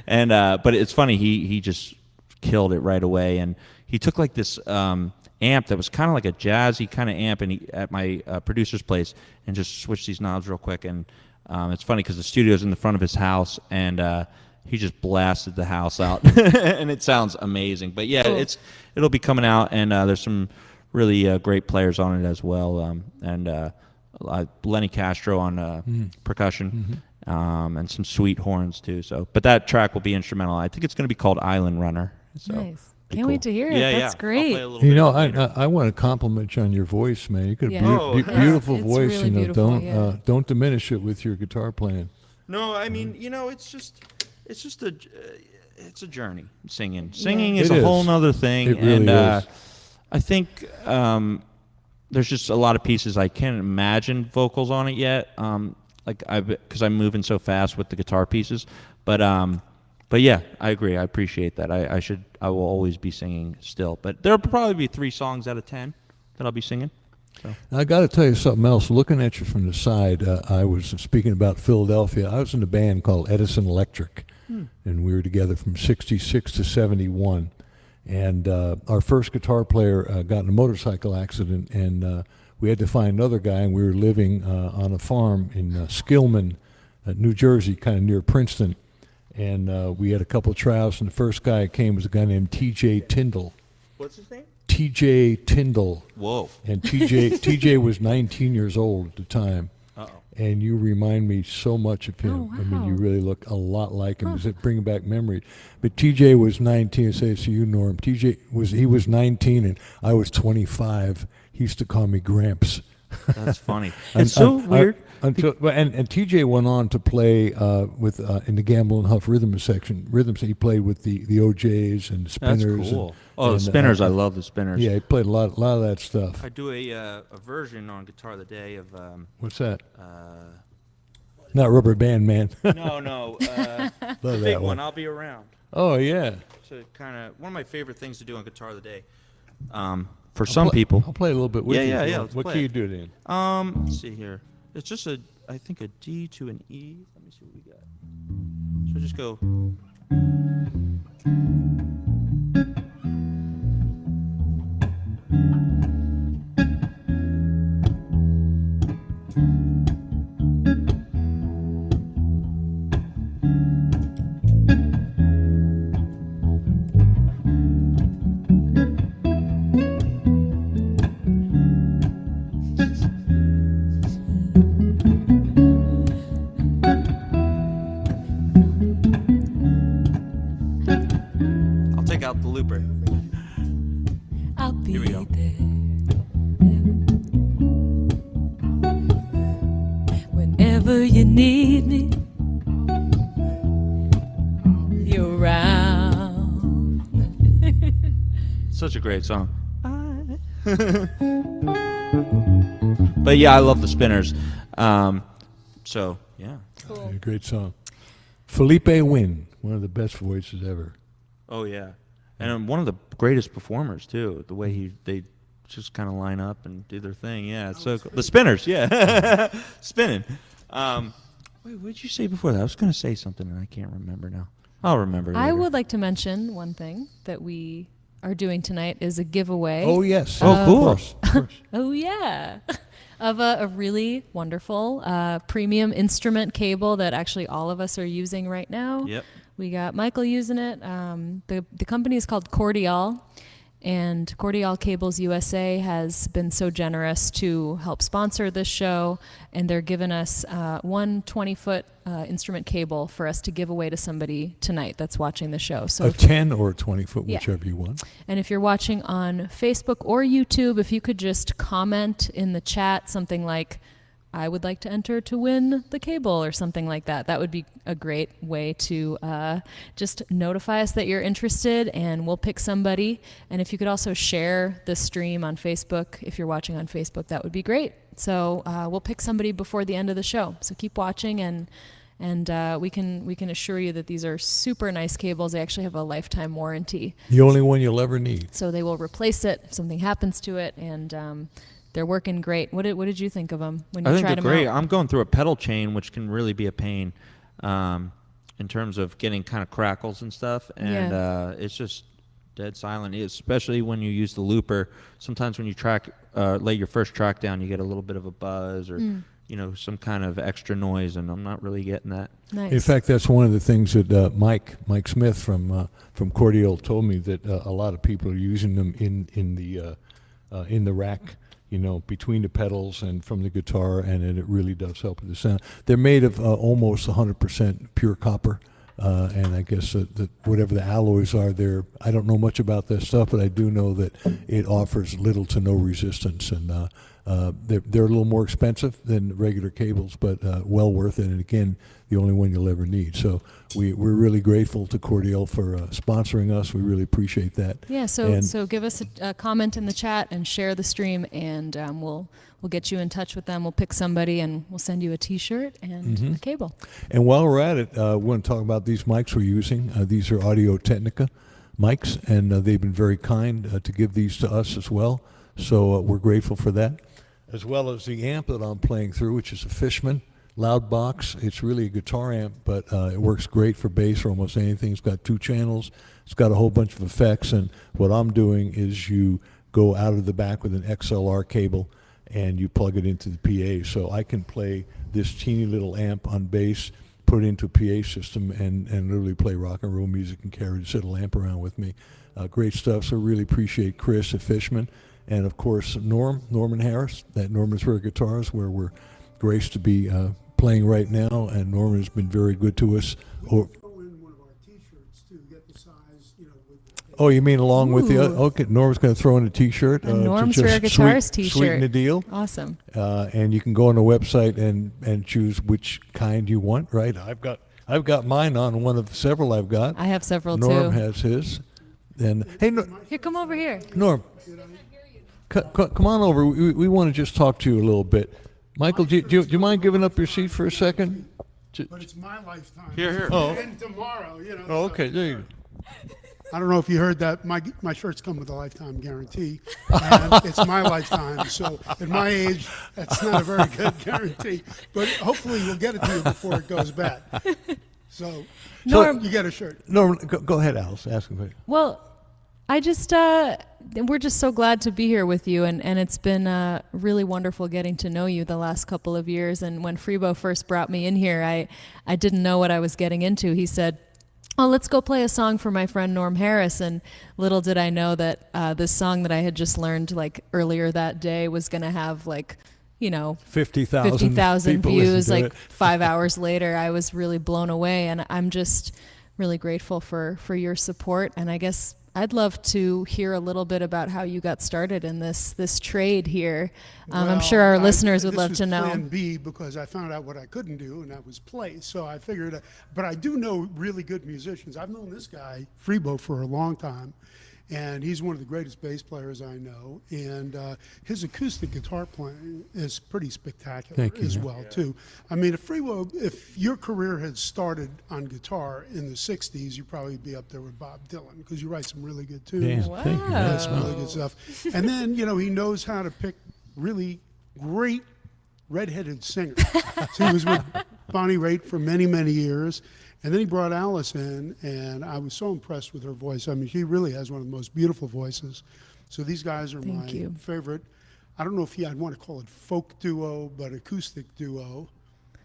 And but it's funny, he just killed it right away, and he took like this amp that was kind of like a jazzy kind of amp, and he at my producer's place, and just switched these knobs real quick, and it's funny because the studio's in the front of his house, and he just blasted the house out, and it sounds amazing. But yeah, Cool. it'll be coming out, and there's some really great players on it as well, and Lenny Castro on percussion, and some sweet horns too. So, but that track will be instrumental. I think it's going to be called Island Runner. So, Nice. Can't wait to hear it. Yeah, That's yeah. great. I'll play a little You bit know, later. I want to compliment you on your voice, man. You got Yeah. a beautiful It's voice. really You know, beautiful, yeah. don't diminish it with your guitar playing. No, I mean, it's a journey. Singing is It a whole is. nother thing, It really and is. I think there's just a lot of pieces I can't imagine vocals on it yet. Because I'm moving so fast with the guitar pieces, but yeah, I agree. I appreciate that. I will always be singing still, but there'll probably be 3 songs out of 10 that I'll be singing. So. I got to tell you something else. Looking at you from the side, I was speaking about Philadelphia. I was in a band called Edison Electric, and we were together from '66 to '71. And our first guitar player got in a motorcycle accident, and we had to find another guy. And we were living on a farm in Skillman, New Jersey, kind of near Princeton. And we had a couple of tryouts, and the first guy that came was a guy named T.J. Tyndall. What's his name? T.J. Tyndall. Whoa. And TJ was 19 years old at the time. Uh-oh. And you remind me so much of him. Oh, I mean, you wow. really look a lot like him. Does it bring back memories? But TJ was 19. Say so you, Norm. He was 19 and I was 25. He used to call me Gramps. That's funny. It's so weird. And TJ went on to play with in the Gamble and Huff rhythm section. He played with the OJs and the That's Spinners. cool. And, The Spinners. I love the Spinners. Yeah, he played a lot of that stuff. I do a version on Guitar of the Day of What's that? Not Rubber Band Man. no, Love the that big one. one. I'll be around. Oh yeah. So kind of one of my favorite things to do on Guitar of the Day. For some people. I'll play a little bit with you. Yeah, if you yeah, want. let's What play key you it. do it in? Let's see here. It's just I think a D to an E. Let me see what we got. So just go. I'll take out the looper. I'll be Here we go. there whenever you need me. You're around. Such a great song. But yeah, I love the Spinners. So yeah. Yeah, great song. Felipe Wynn, one of the best voices ever. Oh yeah, and one of the greatest performers too. The way they just kind of line up and do their thing. Yeah, it's so cool. The Spinners. Yeah, spinning. Wait, what did you say before that? I was going to say something and I can't remember now. I'll remember. I later. would like to mention one thing that we are doing tonight is a giveaway. Oh yes. Oh, cool. Of course. Oh yeah, of a really wonderful premium instrument cable that actually all of us are using right now. Yep. We got Michael using it. The company is called Cordial, and Cordial Cables USA has been so generous to help sponsor this show, and they're giving us one 20-foot instrument cable for us to give away to somebody tonight that's watching the show. So A 10 or a 20 foot, Yeah. whichever you want. and if you're watching on Facebook or YouTube, if you could just comment in the chat something like, I would like to enter to win the cable or something like that. That would be a great way to just notify us that you're interested, and we'll pick somebody. And if you could also share the stream on Facebook, if you're watching on Facebook, that would be great. So we'll pick somebody before the end of the show. So keep watching, and we can assure you that these are super nice cables. They actually have a lifetime warranty. The only one you'll ever need. So they will replace it if something happens to it, and they're working great. What did you think of them when you I think tried they're them great. out? I'm going through a pedal chain, which can really be a pain in terms of getting kind of crackles and stuff. And it's just dead silent, especially when you use the looper. Sometimes when you lay your first track down, you get a little bit of a buzz or some kind of extra noise, and I'm not really getting that. Nice. In fact, that's one of the things that Mike Smith from Cordial told me, that a lot of people are using them in the rack, between the pedals and from the guitar, and it really does help with the sound. They're made of almost 100% pure copper, and I guess that whatever the alloys are there, I don't know much about that stuff, but I do know that it offers little to no resistance, and they're a little more expensive than regular cables, but well worth it, and again, the only one you'll ever need. So we're really grateful to Cordial for sponsoring us. We really appreciate that. Yeah, so give us a comment in the chat and share the stream, and we'll get you in touch with them. We'll pick somebody, and we'll send you a T-shirt and a cable. And while we're at it, we want to talk about these mics we're using. These are Audio Technica mics, and they've been very kind to give these to us as well. So we're grateful for that, as well as the amp that I'm playing through, which is a Fishman loud box. It's really a guitar amp, but it works great for bass or almost anything. It's got 2 channels. It's got a whole bunch of effects, and what I'm doing is you go out of the back with an XLR cable and you plug it into the PA. So I can play this teeny little amp on bass, put it into a PA system, and literally play rock and roll music and carry this little amp around with me. Great stuff. So really appreciate Chris at Fishman, and of course Norman Harris at Normansburg Guitars, where we're graced to be playing right now, and Norman has been very good to us. Throw in one of our T-shirts too. Get the size, with the Oh, you mean along with the other? Okay, Norm's going to throw in a T-shirt. A Norm's to Rare just Guitars T-shirt. Sweeten the deal. Awesome. And you can go on the website and choose which kind you want. Right? I've got mine on one of several I've got. I have several Norm too. has his. And hey, Here, come over here. Norm, come on over. We want to just talk to you a little bit. Michael, do you mind giving up your seat for a second? But it's my lifetime. Here. Oh. And tomorrow, Oh, okay. There you go. I don't know if you heard that. My shirts come with a lifetime guarantee, and it's my lifetime. So at my age, that's not a very good guarantee. But hopefully, we'll get it to you before it goes bad. So Norm, you get a shirt. Norm, go ahead, Alice. Ask him. well, I just, we're just so glad to be here with you, and it's been really wonderful getting to know you the last couple of years. And when Freebo first brought me in here, I didn't know what I was getting into. He said, oh, let's go play a song for my friend Norm Harris. And little did I know that this song that I had just learned like earlier that day was going to have 50,000 views like 5 hours later. I was really blown away, and I'm just really grateful for your support. And I guess I'd love to hear a little bit about how you got started in this trade here. I'm sure our listeners would love to know. This was plan B, because I found out what I couldn't do, and that was play. So I figured, but I do know really good musicians. I've known this guy, Freebo, for a long time, and he's one of the greatest bass players I know. And his acoustic guitar playing is pretty spectacular well, too. I mean, if your career had started on guitar in the 60s, you'd probably be up there with Bob Dylan, because you write some really good tunes. Damn, thank you. That's some really good stuff. And then, he knows how to pick really great redheaded singers. So he was with Bonnie Raitt for many, many years. And then he brought Alice in, and I was so impressed with her voice. I mean, she really has one of the most beautiful voices. So these guys are my favorite. I don't know if I'd want to call it folk duo, but acoustic duo.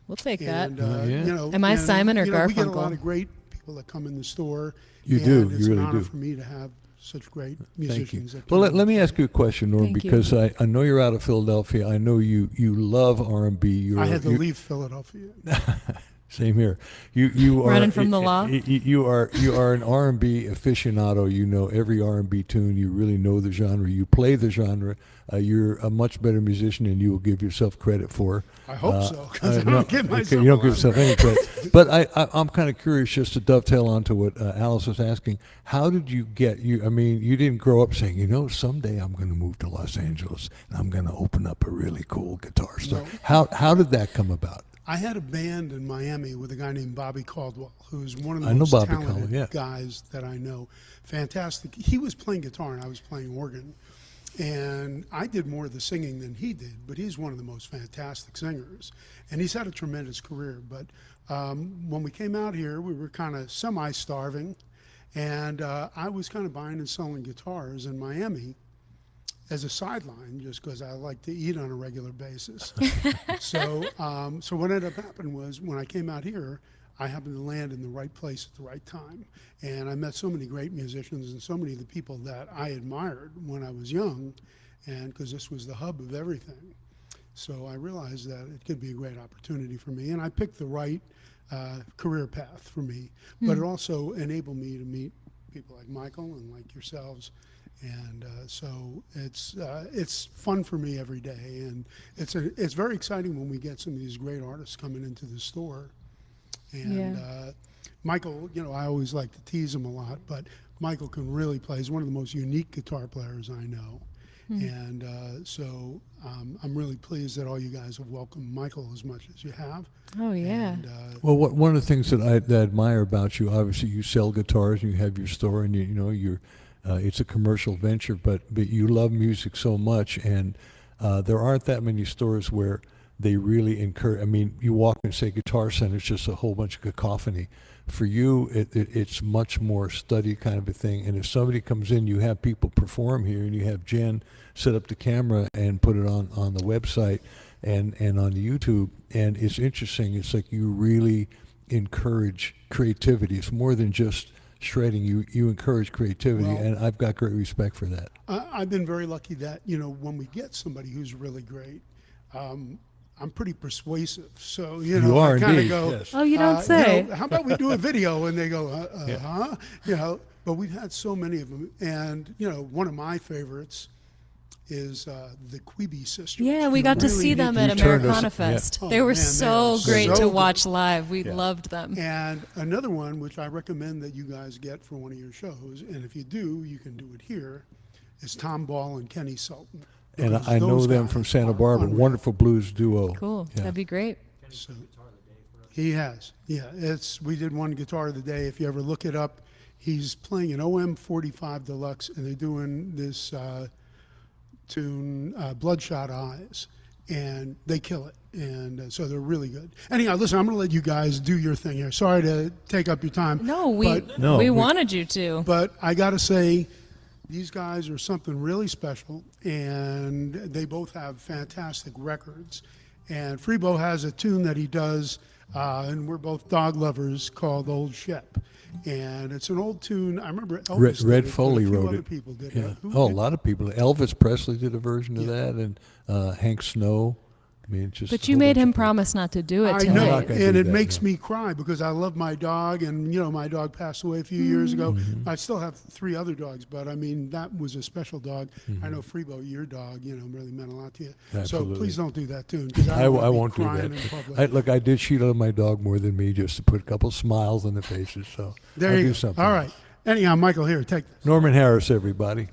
We'll take And, that. Am I Simon or Garfunkel? We get a lot of great people that come in the store. You do. It's You really an honor do. for me to have such great Thank musicians. you. that Well, come let in. me ask you a question, Norm, Thank you. because I know you're out of Philadelphia. I know you love R&B. I had to leave Philadelphia. Same here. You are Running from the law? You are an R&B aficionado. You know every R&B tune. You really know the genre. You play the genre. You're a much better musician than you will give yourself credit for. I hope so, because I no, don't give myself you don't a give lot yourself any credit. But I'm kind of curious, just to dovetail onto what Alice was asking. How did you get I mean, you didn't grow up saying, someday I'm going to move to Los Angeles and I'm going to open up a really cool guitar store. No. How did that come about? I had a band in Miami with a guy named Bobby Caldwell, who's one of the I know most Bobby talented Caldwell, yeah. guys that I know. Fantastic. He was playing guitar and I was playing organ. And I did more of the singing than he did, but he's one of the most fantastic singers. And he's had a tremendous career. But when we came out here, we were kind of semi-starving. And I was kind of buying and selling guitars in Miami as a sideline, just because I like to eat on a regular basis. So what ended up happening was, when I came out here, I happened to land in the right place at the right time. And I met so many great musicians and so many of the people that I admired when I was young, and because this was the hub of everything. So I realized that it could be a great opportunity for me. And I picked the right career path for me. But it also enabled me to meet people like Michael and like yourselves. And so it's fun for me every day, and it's very exciting when we get some of these great artists coming into the store. And Michael, I always like to tease him a lot, but Michael can really play. He's one of the most unique guitar players I know. And so I'm really pleased that all you guys have welcomed Michael as much as you have. Oh, yeah. And, Well, one of the things that I admire about you, obviously, you sell guitars and you have your store, and you're it's a commercial venture, but you love music so much, and there aren't that many stores where they really encourage. I mean, you walk in, say, Guitar Center, it's just a whole bunch of cacophony. For you, it's much more study kind of a thing. And if somebody comes in, you have people perform here, and you have Jen set up the camera and put it on the website and on the YouTube. And it's interesting. It's like you really encourage creativity. It's more than just shredding. You encourage creativity, Well, and I've got great respect for that. I've been very lucky that, when we get somebody who's really great, I'm pretty persuasive. So, You are I kind of indeed, go, yes. Oh, you don't say. how about we do a video? And they go, huh? But we've had so many of them. And, one of my favorites is the Queeby sisters. Yeah, we got to Really see neat. them at You turned us- Americana yeah. Fest. Oh, They were man, so they are great so to good. watch live. We Yeah. loved them. And another one, which I recommend that you guys get for one of your shows, and if you do, you can do it here, is Tom Ball and Kenny Sultan. And Because I know those them guys from Santa are Barbara. unreal. Wonderful blues duo. Cool. Yeah. That'd be great. So, he has. Yeah, we did one Guitar of the Day. If you ever look it up, he's playing an OM 45 Deluxe, and they're doing this tune, Bloodshot Eyes, and they kill it. And so they're really good. Anyhow, listen, I'm going to let you guys do your thing here. Sorry to take up your time. No, we but, wanted you to. But I got to say, these guys are something really special, and they both have fantastic records. And Freebo has a tune that he does, and we're both dog lovers, called Old Shep. And it's an old tune. I remember Elvis did Red it, but Foley a few wrote other it. people did Yeah. it. Who Oh, a did? lot of people. Elvis Presley did a version of Yeah. that, and Hank Snow. I mean, it's just. But a you whole made bunch him of people. promise not to do it I tonight. know, not gonna and do it that, makes no. me cry because I love my dog, and my dog passed away a few years ago. Mm-hmm. I still have 3 other dogs, but I mean that was a special dog. I know Freebo, your dog, really meant a lot to you. Mm-hmm. Absolutely. So please don't do that tune because I won't do crying that. in public. Look, I did cheat on my dog more than me just to put a couple smiles on the faces. So There I'll you do go. something. All right. Anyhow, Michael, here, take this. Norman Harris, everybody.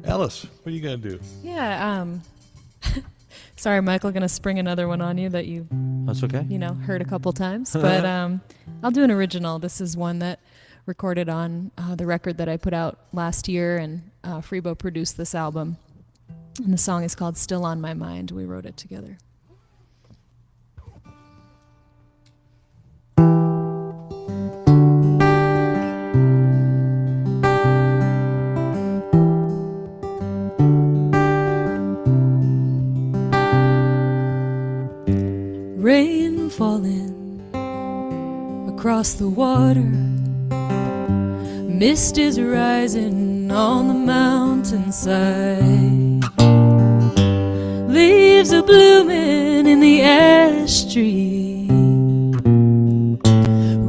Ellis, what are you going to do? Yeah. Sorry, Michael, gonna spring another one on you that you That's okay. heard a couple times, but I'll do an original. This is one that recorded on the record that I put out last year, and Freebo produced this album. And the song is called "Still on My Mind." We wrote it together. Rain falling across the water, mist is rising on the mountainside, leaves are blooming in the ash tree,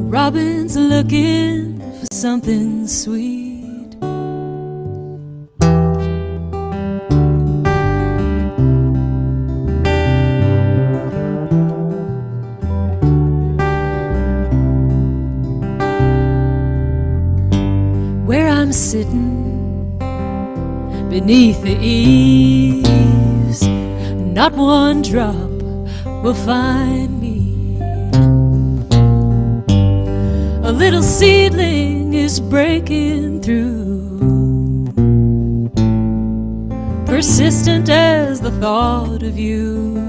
robin's looking for something sweet. Where I'm sitting beneath the eaves, not one drop will find me. A little seedling is breaking through, persistent as the thought of you.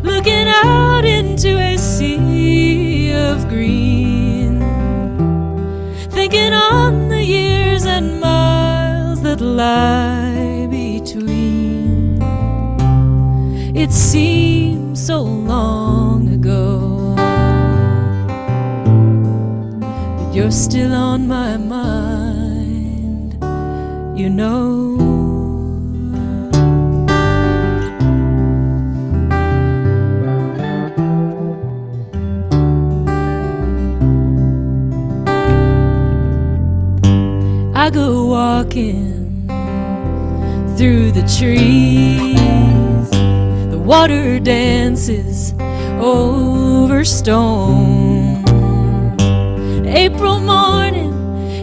Looking out into a sea of green, thinking on the years and miles that lie between. It seems so long ago, but you're still on my mind, you know. I go walking through the trees. The water dances over stones. April morning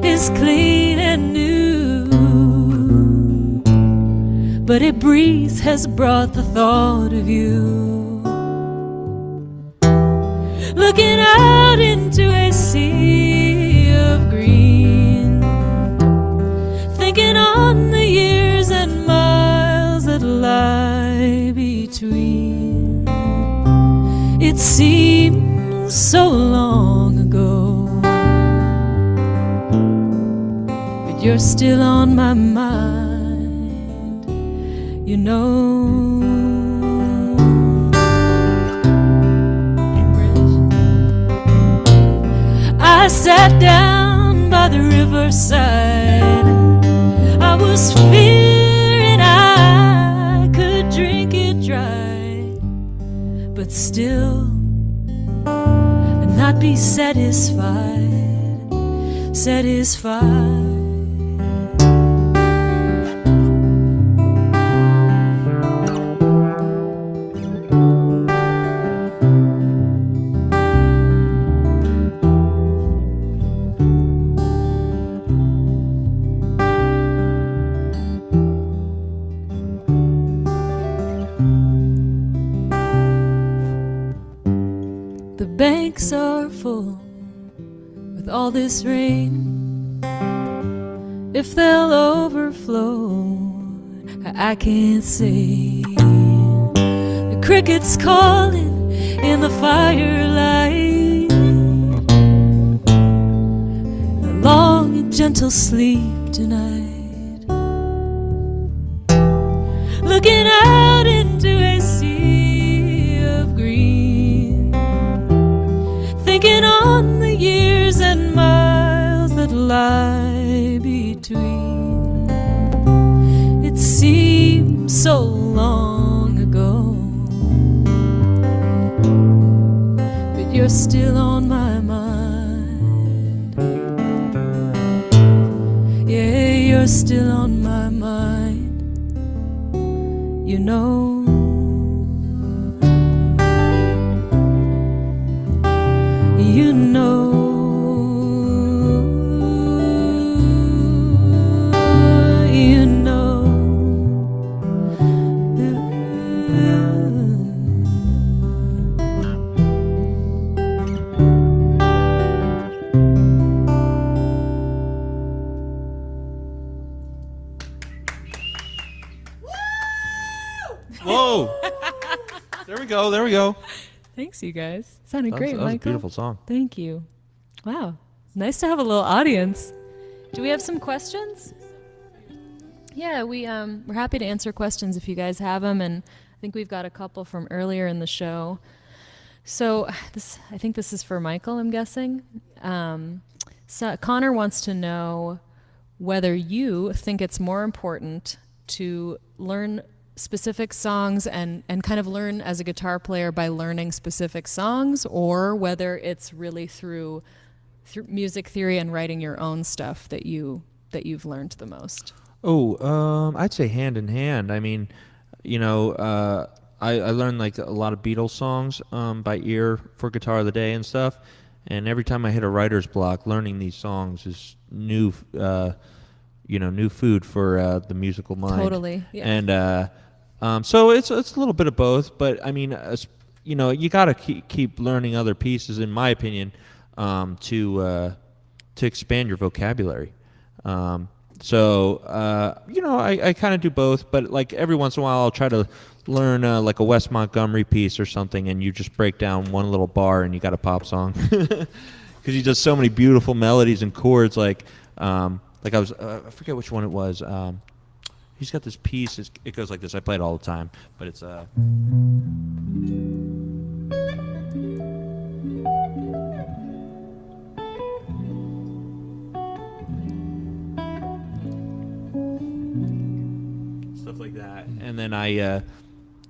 is clean and new, but a breeze has brought the thought of you. Looking out into a sea of green, thinking on the years and miles that lie between. It seems so long ago, but you're still on my mind, you know. I sat down by the riverside. I was fearing I could drink it dry, but still not be satisfied. The banks are full with all this rain. If they'll overflow, I can't say. The crickets calling in the firelight, a long and gentle sleep tonight. Looking out into a sea of green, thinking on the years and miles that lie between. It seems so long ago, but you're still on my mind. Yeah, you're still on my mind, you know. You know, you know. Whoa! There we go. There we go. Thanks, you guys. Sounded That great, was a Michael. beautiful song. Thank you. Wow. Nice to have a little audience. Do we have some questions? Yeah, we're happy to answer questions if you guys have them, and I think we've got a couple from earlier in the show. So I think this is for Michael, I'm guessing. So Connor wants to know whether you think it's more important to learn specific songs and kind of learn as a guitar player by learning specific songs, or whether it's really through music theory and writing your own stuff that you've learned the most. I'd say hand in hand. I mean, I learned like a lot of Beatles songs by ear for Guitar of the Day and stuff, and every time I hit a writer's block, learning these songs is new food for the musical mind. Totally, yeah. And so it's a little bit of both, but I mean, you got to keep learning other pieces, in my opinion, to expand your vocabulary. I kind of do both, but like every once in a while I'll try to learn like a Wes Montgomery piece or something, and you just break down one little bar and you got a pop song. Because he does so many beautiful melodies and chords. I forget which one it was. He's got this piece. It goes like this. I play it all the time, but it's stuff like that, and then I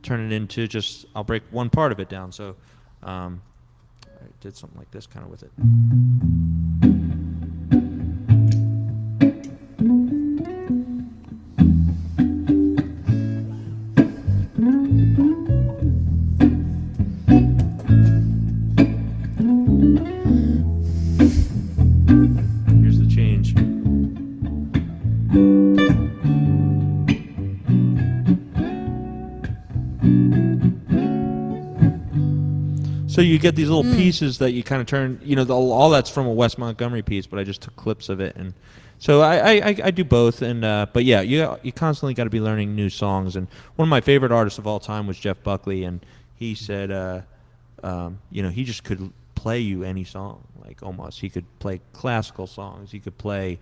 turn it into I'll break one part of it down. So I did something like this kind of with it. So you get these little pieces that you kind of turn, all that's from a Wes Montgomery piece, but I just took clips of it. And so I do both. And but yeah, you constantly got to be learning new songs. And one of my favorite artists of all time was Jeff Buckley. And he said, he just could play you any song, like almost. He could play classical songs. He could play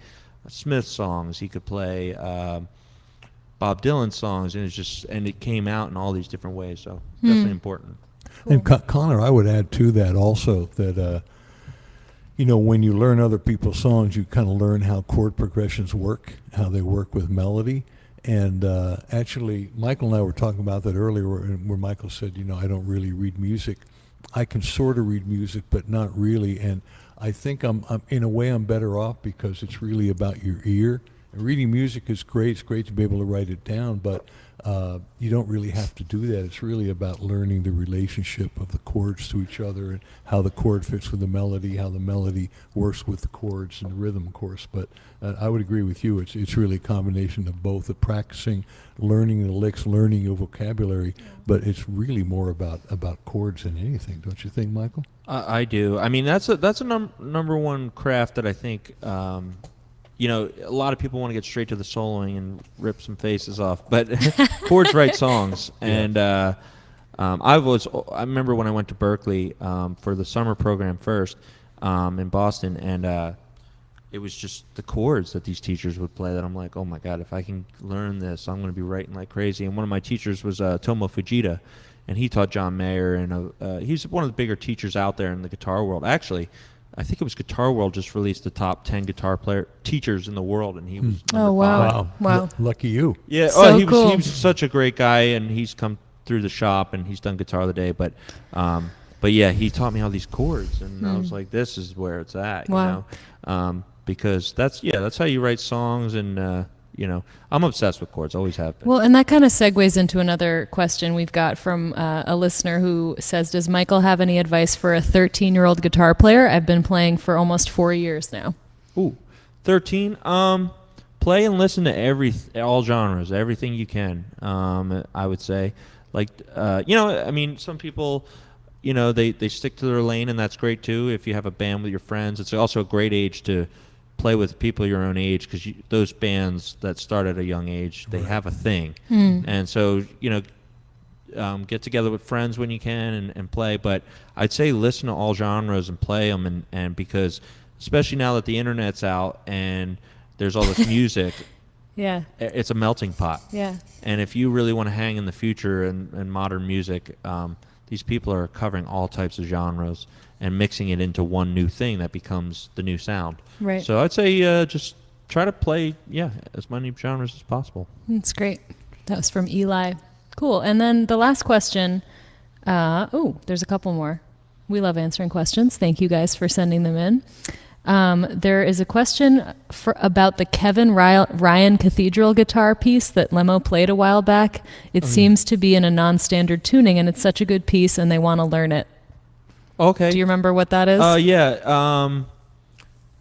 Smith songs. He could play Bob Dylan songs. And it came out in all these different ways. So definitely important. And Connor, I would add to that also that, when you learn other people's songs, you kind of learn how chord progressions work, how they work with melody. And actually, Michael and I were talking about that earlier where Michael said, I don't really read music. I can sort of read music, but not really. And I think I'm in a way, I'm better off because it's really about your ear. And reading music is great. It's great to be able to write it down, but you don't really have to do that. It's really about learning the relationship of the chords to each other and how the chord fits with the melody, how the melody works with the chords and the rhythm, of course. But I would agree with you. It's really a combination of both, the practicing, learning the licks, learning your vocabulary, but it's really more about chords than anything, don't you think, Michael? I do. I mean, that's a number one craft that I think. A lot of people want to get straight to the soloing and rip some faces off, but chords write songs. And I remember when I went to Berkeley for the summer program first in Boston, and it was just the chords that these teachers would play that I'm like, oh my God, if I can learn this, I'm going to be writing like crazy. And one of my teachers was Tomo Fujita, and he taught John Mayer, and he's one of the bigger teachers out there in the guitar world. Actually, I think it was Guitar World just released the top 10 guitar player teachers in the world, and he was number 5. Wow. Lucky you. Yeah, So cool. He was such a great guy, and he's come through the shop, and he's done Guitar of the Day. But yeah, he taught me all these chords, and I was like, this is where it's at, Wow. because that's how you write songs, and I'm obsessed with chords, always have been. Well, and that kind of segues into another question we've got from a listener who says, does Michael have any advice for a 13-year-old guitar player? I've been playing for almost 4 years now. Ooh, 13. Play and listen to all genres, everything you can. I would say, some people, they stick to their lane, and that's great too. If you have a band with your friends, it's also a great age to play with people your own age, because those bands that start at a young age, they have a thing. And so, get together with friends when you can and play. But I'd say listen to all genres and play them, and because especially now that the internet's out and there's all this music, it's a melting pot. Yeah. And if you really want to hang in the future in modern music, these people are covering all types of genres and mixing it into one new thing that becomes the new sound. Right. So I'd say just try to play, as many genres as possible. That's great. That was from Eli. Cool. And then the last question. There's a couple more. We love answering questions. Thank you guys for sending them in. There is a question about the Kevin Ryan Cathedral guitar piece that Lemmo played a while back. It seems to be in a non-standard tuning, and it's such a good piece, and they want to learn it. Okay. Do you remember what that is?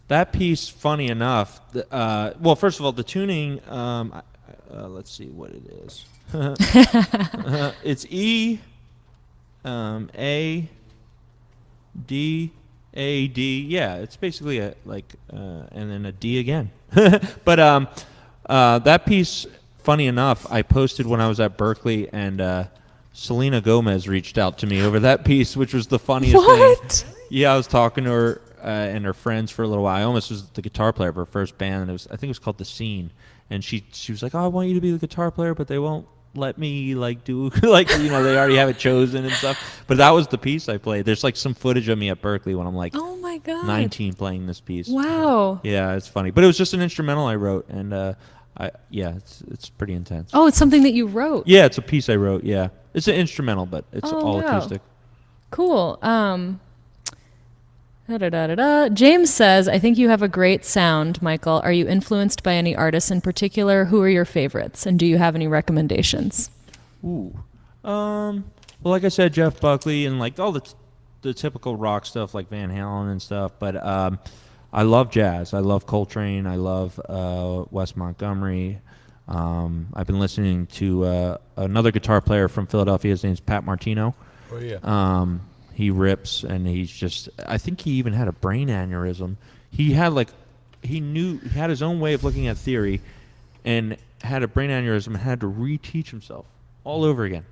That piece, funny enough, well, first of all, the tuning, let's see what it is. It's E, A, D, A, D. Yeah, it's basically and then a D again. But that piece, funny enough, I posted when I was at Berkeley, and Selena Gomez reached out to me over that piece, which was the funniest thing. Yeah, I was talking to her and her friends for a little while. I almost was the guitar player of her first band, and I think it was called The Scene. And she was like, "Oh, I want you to be the guitar player, but they won't let me do they already have it chosen and stuff." But that was the piece I played. There's some footage of me at Berkeley when I'm oh my God, 19 playing this piece. Wow. Yeah, it's funny, but it was just an instrumental I wrote, and it's pretty intense. Oh, it's something that you wrote. Yeah, it's a piece I wrote. Yeah, it's an instrumental, but it's all wow. acoustic. Cool. James says, I think you have a great sound, Michael. Are you influenced by any artists in particular? Who are your favorites? And do you have any recommendations? Ooh. Well, like I said, Jeff Buckley and all the typical rock stuff like Van Halen and stuff. But I love jazz. I love Coltrane. I love Wes Montgomery. I've been listening to another guitar player from Philadelphia. His name's Pat Martino. Oh, yeah. he rips, and he's just. I think he even had a brain aneurysm. He had he had his own way of looking at theory, and had a brain aneurysm and had to reteach himself all over again.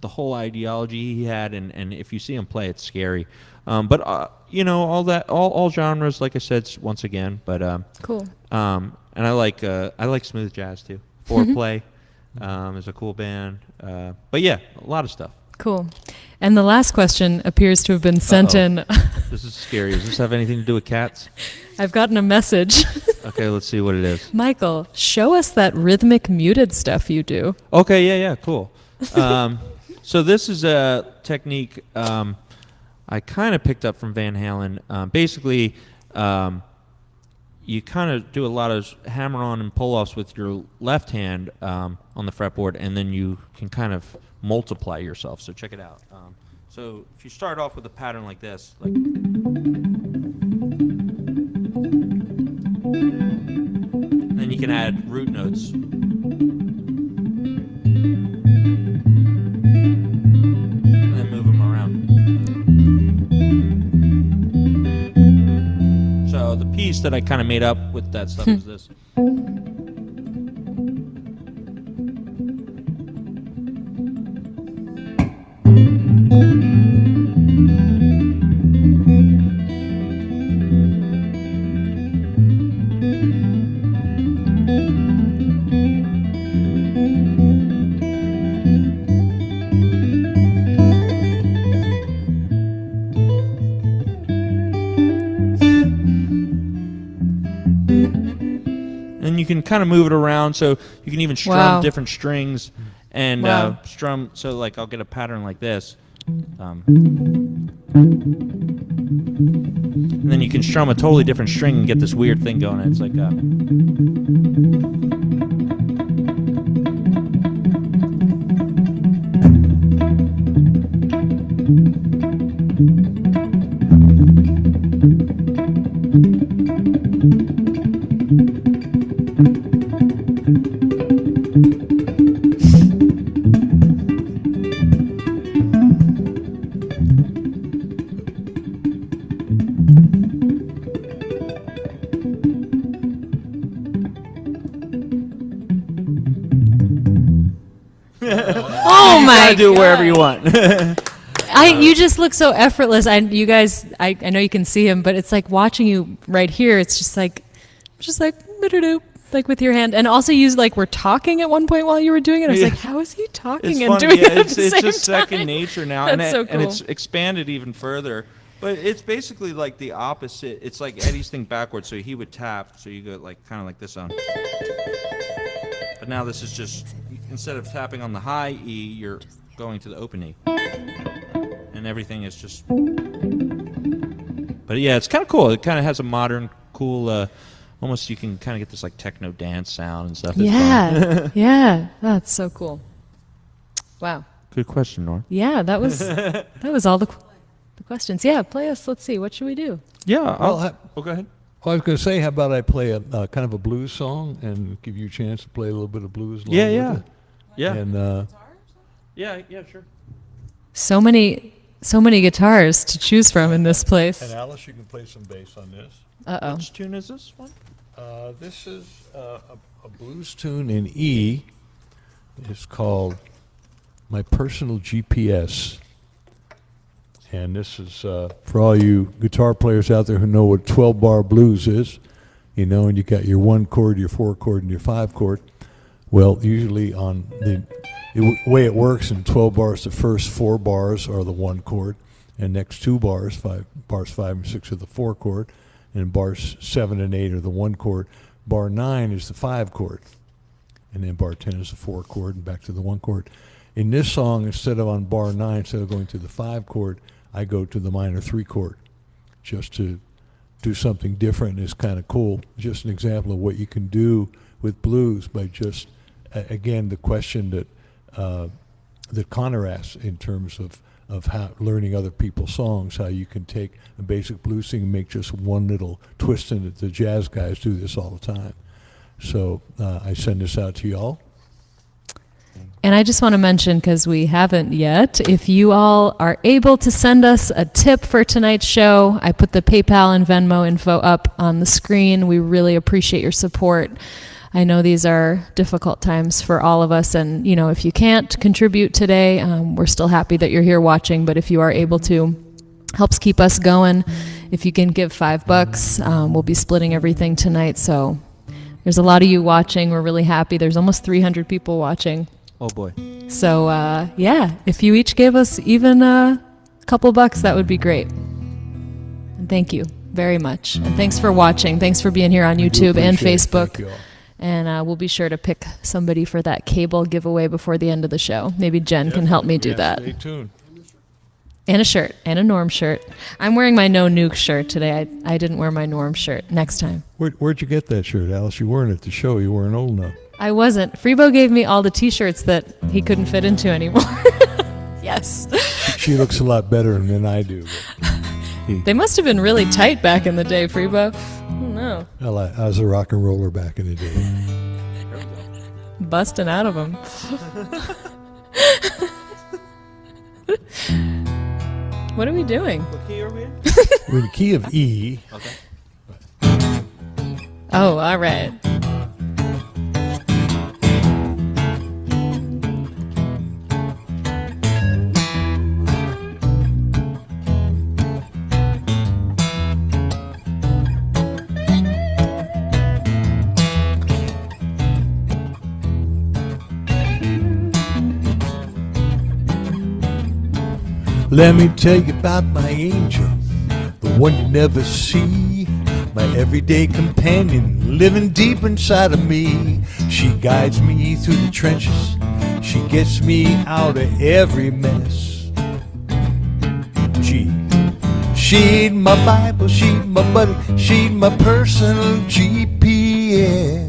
The whole ideology he had, and if you see him play, it's scary. But all genres, like I said, once again. But Cool. and I like smooth jazz too. Foreplay is a cool band. But yeah, a lot of stuff. Cool. And the last question appears to have been sent in. This is scary. Does this have anything to do with cats? I've gotten a message. Okay, let's see what it is. Michael, show us that rhythmic muted stuff you do. Okay, yeah, cool. So this is a technique I kind of picked up from Van Halen. Basically, you kind of do a lot of hammer-on and pull-offs with your left hand on the fretboard, and then you can kind of multiply yourself. So check it out. So if you start off with a pattern like this, then you can add root notes. And then move them around. So the piece that I kind of made up with that stuff is this. You can kind of move it around, so you can even strum different strings and strum. So like I'll get a pattern like this, and then you can strum a totally different string and get this weird thing going. It's like Oh my! do it wherever you want. You just look so effortless. You guys, I know you can see him, but it's like watching you right here. It's just like with your hand, and also you were talking at one point while you were doing it. I was like, how is he talking It's and fun. doing it at It's the same just time? second nature now, That's so cool. and it's expanded even further. But it's basically like the opposite. It's like Eddie's thing backwards. So he would tap. So you go kind of like this on. But now this is just, instead of tapping on the high E, you're going to the open E. And everything is just... But yeah, it's kind of cool. It kind of has a modern, cool, almost you can kind of get this like techno dance sound and stuff. Yeah, yeah, that's so cool. Wow. Good question, Nora. Yeah, that was all the questions. Yeah, play us. Let's see. What should we do? Yeah. Well, go ahead. I was going to say, how about I play a kind of a blues song and give you a chance to play a little bit of blues along with it? Yeah. And Yeah, sure. So many guitars to choose from in this place. and Alice, you can play some bass on this. Uh-oh. Which tune is this one? This is a blues tune in E. It's called My Personal GPS. And this is for all you guitar players out there who know what 12-bar blues is, and you got your 1 chord, your 4 chord, and your 5 chord. Well, usually on the way it works in 12 bars, the first 4 bars are the 1 chord, and next 2 bars, bars 5 and 6 are the 4 chord, and bars 7 and 8 are the 1 chord. Bar 9 is the 5 chord, and then bar 10 is the 4 chord, and back to the 1 chord. In this song, instead of on bar 9, instead of going to the 5 chord, I go to the minor 3 chord, just to do something different. It's kind of cool. Just an example of what you can do with blues by just, again, the question that Connor asked in terms of how learning other people's songs, how you can take a basic blues thing and make just one little twist in it. The jazz guys do this all the time. So I send this out to y'all. And I just want to mention, because we haven't yet, if you all are able to send us a tip for tonight's show, I put the PayPal and Venmo info up on the screen. We really appreciate your support. I know these are difficult times for all of us, and if you can't contribute today, we're still happy that you're here watching, but if you are able to, helps keep us going. If you can give $5, we'll be splitting everything tonight, so there's a lot of you watching. We're really happy. There's almost 300 people watching. Oh boy. So, if you each gave us even a couple bucks, that would be great. And thank you very much. And thanks for watching. Thanks for being here on YouTube and Facebook. Thank you all. And we'll be sure to pick somebody for that cable giveaway before the end of the show. Maybe Jen can help me do that. Stay tuned. And a shirt, and a Norm shirt. I'm wearing my No Nuke shirt today. I didn't wear my Norm shirt. Next time. Where'd you get that shirt, Alice? You weren't at the show. You weren't old enough. I wasn't. Freebo gave me all the T-shirts that he couldn't fit into anymore. Yes. She looks a lot better than I do. They must have been really tight back in the day, Freebo. I don't know. I was a rock and roller back in the day. Busting out of them. What are we doing? What key are we in? We're in the key of E. Okay. Oh, all right. Let me tell you about my angel, the one you never see, my everyday companion, living deep inside of me. She guides me through the trenches, she gets me out of every mess. She's my Bible, she's my buddy, she's my personal GPS.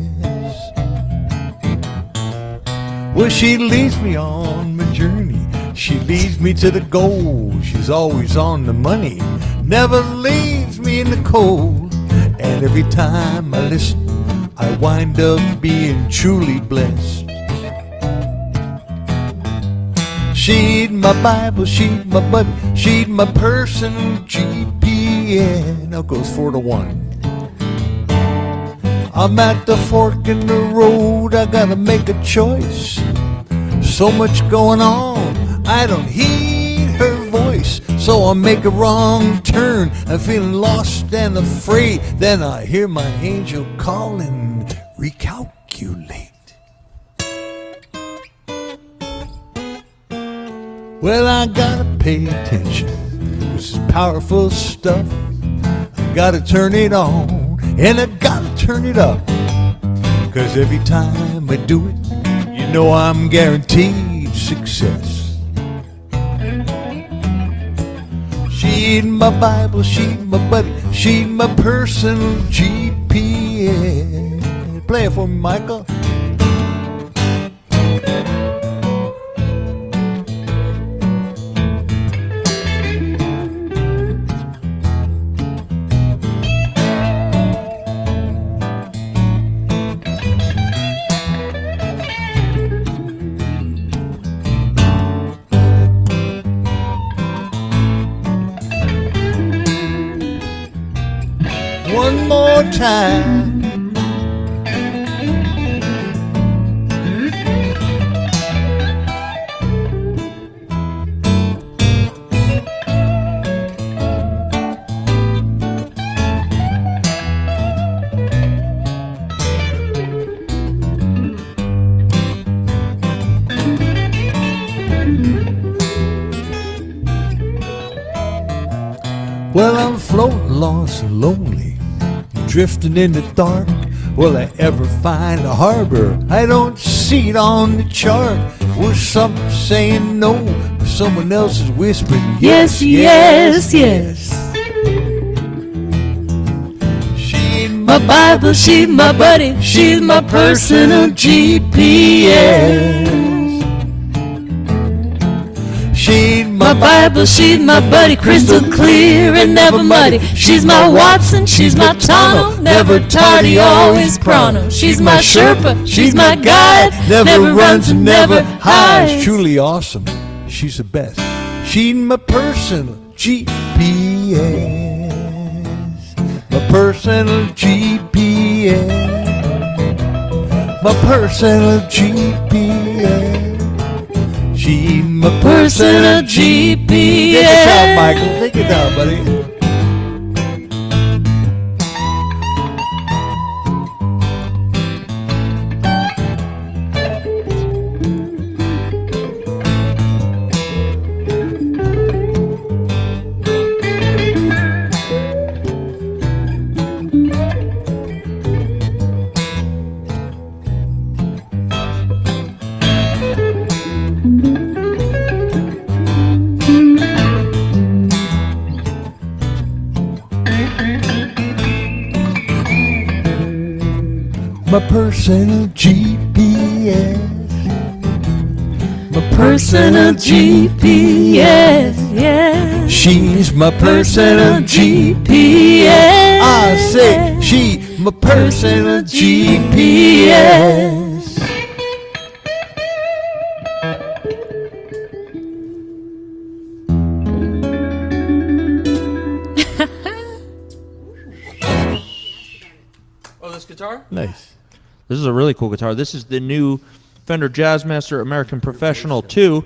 Well, she leads me on my journey, she leads me to the goal. She's always on the money, never leaves me in the cold. And every time I listen, I wind up being truly blessed. She's my Bible, she's my buddy, she's my personal GPS. Now it goes 4-1. I'm at the fork in the road, I gotta make a choice. So much going on, I don't heed her voice, so I make a wrong turn. I'm feeling lost and afraid. Then I hear my angel calling, recalculate. Well, I gotta pay attention. This is powerful stuff. I gotta turn it on, and I gotta turn it up. 'Cause every time I do it, you know I'm guaranteed success. She's my Bible, she's my buddy, she's my personal GPS. Play it for me, Michael. One more time. Well, I'm floating lost and lonely, drifting in the dark. Will I ever find a harbor? I don't see it on the chart. Will something saying no, but someone else is whispering yes, yes, yes. She's my Bible, she's my buddy, she's my personal GPS. She's my Bible, she's my buddy, crystal clear and never muddy. She's my Watson, she's my Tonto, never tardy, always pronto. She's my Sherpa, she's my guide, never runs and never hides. Truly awesome. She's the best. She's my personal GPS. My personal GPS. My personal GPS. She's my personal GPS. Take it out, Michael. Take it out, buddy. My personal GPS. My Personal GPS, yeah. She's my personal GPS. I say she my personal GPS. Oh, this guitar? Nice. This is a really cool guitar. This is the new Fender Jazzmaster American Professional 2.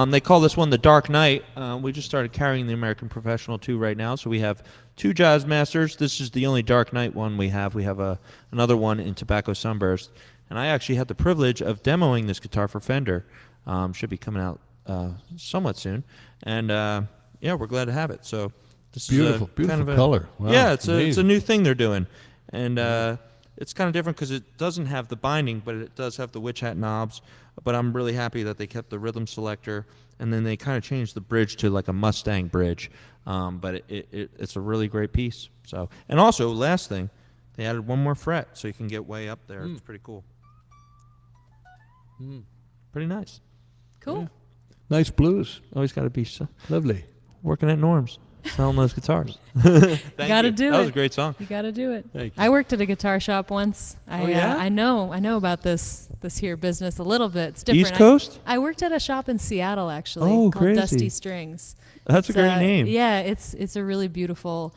They call this one the Dark Knight. We just started carrying the American Professional 2 right now, so we have two Jazzmasters. This is the only Dark Knight one we have. We have another one in Tobacco Sunburst. And I actually had the privilege of demoing this guitar for Fender. Should be coming out somewhat soon. And, yeah, we're glad to have it. So this Beautiful, is beautiful kind of color. Wow, yeah, it's a amazing. new thing they're doing. And it's kind of different because it doesn't have the binding, but it does have the witch hat knobs. But I'm really happy that they kept the rhythm selector, and then they kind of changed the bridge to like a Mustang bridge. But it's a really great piece. So, and also, last thing, they added one more fret, so you can get way up there. It's pretty cool. Pretty nice. Cool. Nice blues. Always got to be Lovely. working at Norm's, selling those guitars. Gotta do That it. was a great song. You got to do it. Thank you. I worked at a guitar shop once. yeah? I know about this here business a little bit. It's different. East Coast? I worked at a shop in Seattle actually Oh, called crazy. Dusty Strings. That's a It's, great name. Yeah, it's a really beautiful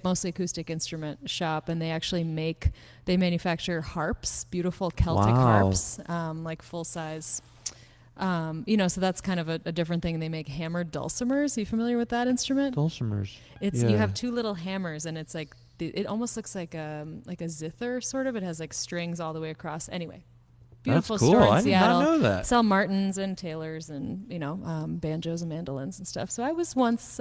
mostly acoustic instrument shop, and they manufacture harps, beautiful Celtic Wow. harps, like full size. So that's kind of a different thing. They make hammered dulcimers. Are you familiar with that instrument? Dulcimers. It's Yeah. you have two little hammers, and it's like it almost looks like a zither sort of. It has like strings all the way across. Anyway, beautiful cool. store in I did not Seattle. know that. Sell Martins and Taylors and banjos and mandolins and stuff. So I was once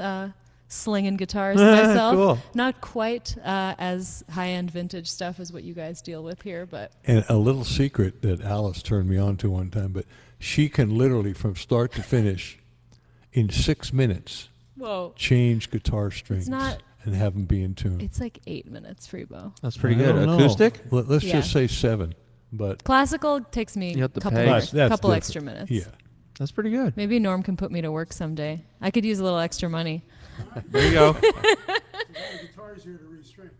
slinging guitars myself. Cool. Not quite as high end vintage stuff as what you guys deal with here, but And a little secret that Alice turned me on to one time, but she can literally, from start to finish, in 6 minutes, whoa, change guitar strings not- and have them be in tune. it's like 8 minutes, Freebo. That's pretty I good. don't know. Acoustic? Let's Yeah. just say 7, but Classical takes me You have a to couple, pay. that's couple different. extra minutes. Yeah. That's pretty good. Maybe Norm can put me to work someday. I could use a little extra money. There you go. The guitar's here to restrain.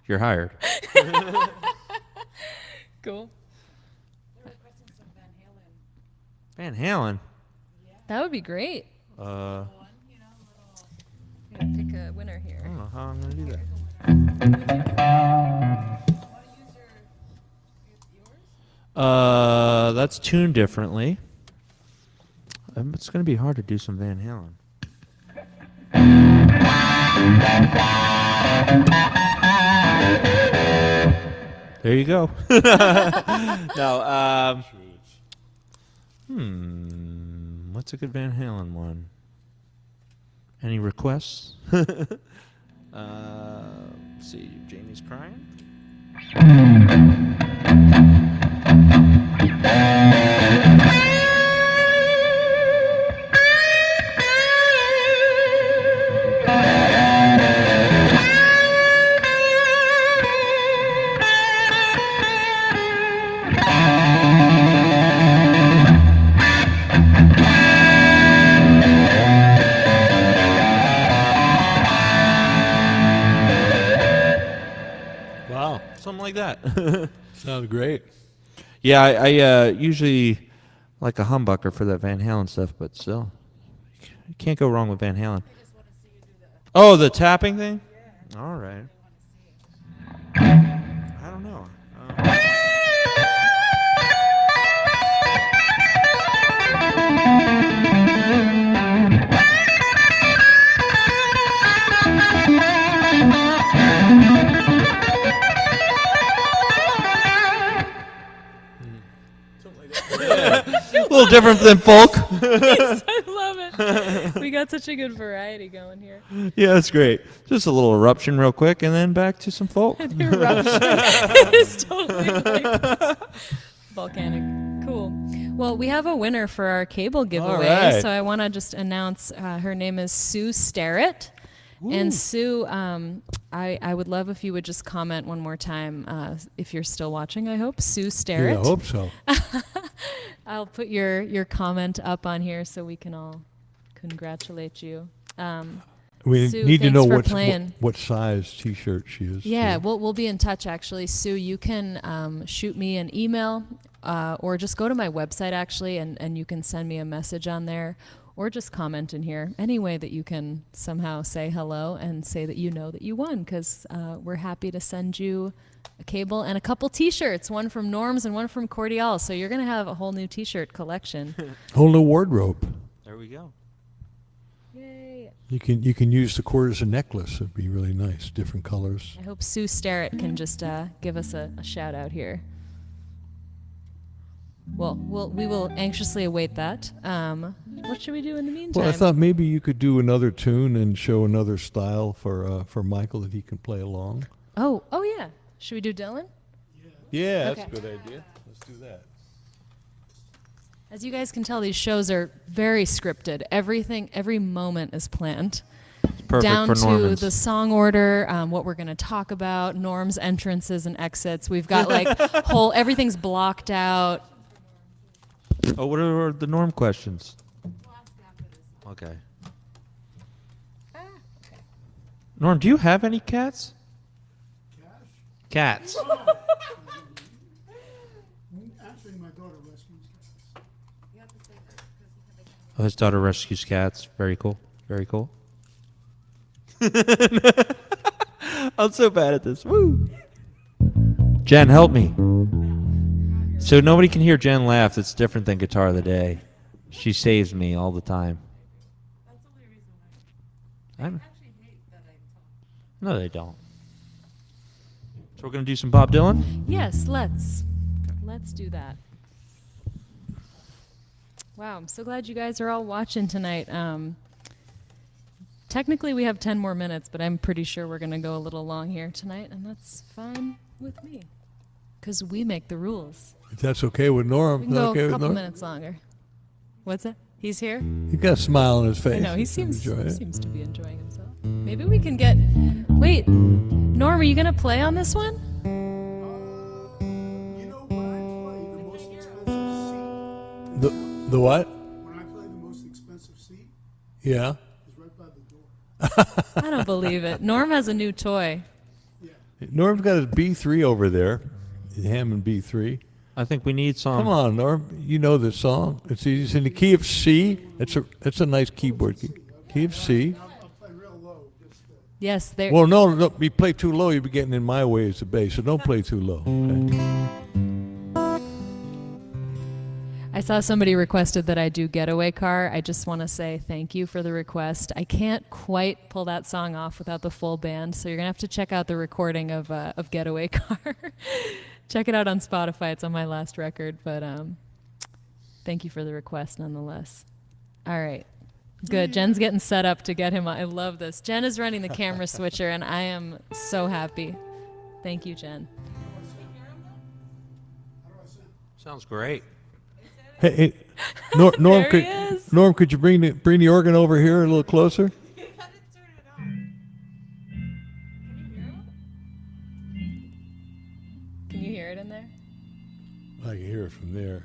You're hired. Cool. They're requesting some Van Halen. Van Halen. That would be great. I One, I'm gonna pick a winner here. don't know how I'm going to do that. want to use yours? That's tuned differently. It's going to be hard to do some Van Halen. There you go. No, what's a good Van Halen one? Any requests? Let's see, Jamie's crying. like that. Sounds great. Yeah, I usually like a humbucker for that Van Halen stuff, but still, you can't go wrong with Van Halen. Oh, the tapping thing? All right. I don't know. A little different than folk. I love it. We got such a good variety going here. Yeah, that's great. Just a little eruption real quick, and then back to some folk. The eruption is totally like volcanic. Cool. Well, we have a winner for our cable giveaway, right. so I want to just announce her name is Sue Starrett. And Sue, I would love if you would just comment one more time, if you're still watching, I hope. Sue Starrett. Yeah, I hope so. I'll put your comment up on here so we can all congratulate you. We Sue, need to thanks know for what playing. what size T-shirt she is. Yeah, too. we'll be in touch, actually. Sue, you can shoot me an email or just go to my website, actually, and you can send me a message on there or just comment in here. Any way that you can somehow say hello and say that you know that you won, because we're happy to send you a cable and a couple T-shirts, one from Norms and one from Cordial. So you're going to have a whole new T-shirt collection. Whole new wardrobe. There we go. Yay. You can use the cord as a necklace. It'd be really nice. Different colors. I hope Sue Starrett can just give us a shout out here. Well, we will anxiously await that. What should we do in the meantime? Well, I thought maybe you could do another tune and show another style for Michael that he can play along. Oh yeah. Should we do Dylan? Yeah, Okay. that's a good idea. Let's do that. As you guys can tell, these shows are very scripted. Every moment is planned. Perfect Down for to Normans. the song order, what we're going to talk about, Norm's entrances and exits. We've got like everything's blocked out. Oh, what are the Norm questions? Okay. Norm, do you have any cats? Cats. Actually, my daughter rescues cats. Oh, his daughter rescues cats. Very cool. Very cool. I'm so bad at this. Woo! Jen, help me. So nobody can hear Jen laugh. It's different than Guitar of the Day. She saves me all the time. That's the only reason why. I I'm- actually hate that I talk. No, they don't. So we're going to do some Bob Dylan? Yes, let's do that. Wow, I'm so glad you guys are all watching tonight. Technically, we have 10 more minutes, but I'm pretty sure we're going to go a little long here tonight, and that's fine with me, because we make the rules. If that's okay with Norm. We can is that go okay a with couple Norm? minutes longer. What's it? He's here? He got a smile on his face. I know, he He's seems enjoying it. to be enjoying himself. Maybe we can get... Wait, Norm, are you going to play on this one? You know when I play the most expensive seat? The what? When I play the most expensive seat, Yeah. is right by the door. I don't believe it. Norm has a new toy. Norm's got his B3 over there. Hammond B3. I think we need some. Come on, Norm. You know this song. It's in the key of C. It's a nice keyboard key. Key of C. I'll play real low. Just, Yes, there. Well, no, you play too low, you'll be getting in my way as the bass, so don't play too low. Okay? I saw somebody requested that I do Getaway Car. I just want to say thank you for the request. I can't quite pull that song off without the full band, so you're going to have to check out the recording of Getaway Car. Check it out on Spotify. It's on my last record, but thank you for the request nonetheless. All right. Good. Jen's getting set up to get him. I love this. Jen is running the camera switcher, and I am so happy. Thank you, Jen. Sounds great. Hey, Norm, There he could, is. Norm, could you bring the organ over here a little closer? You gotta turn it on. Can you hear him? Can you hear it in there? I can hear it from there.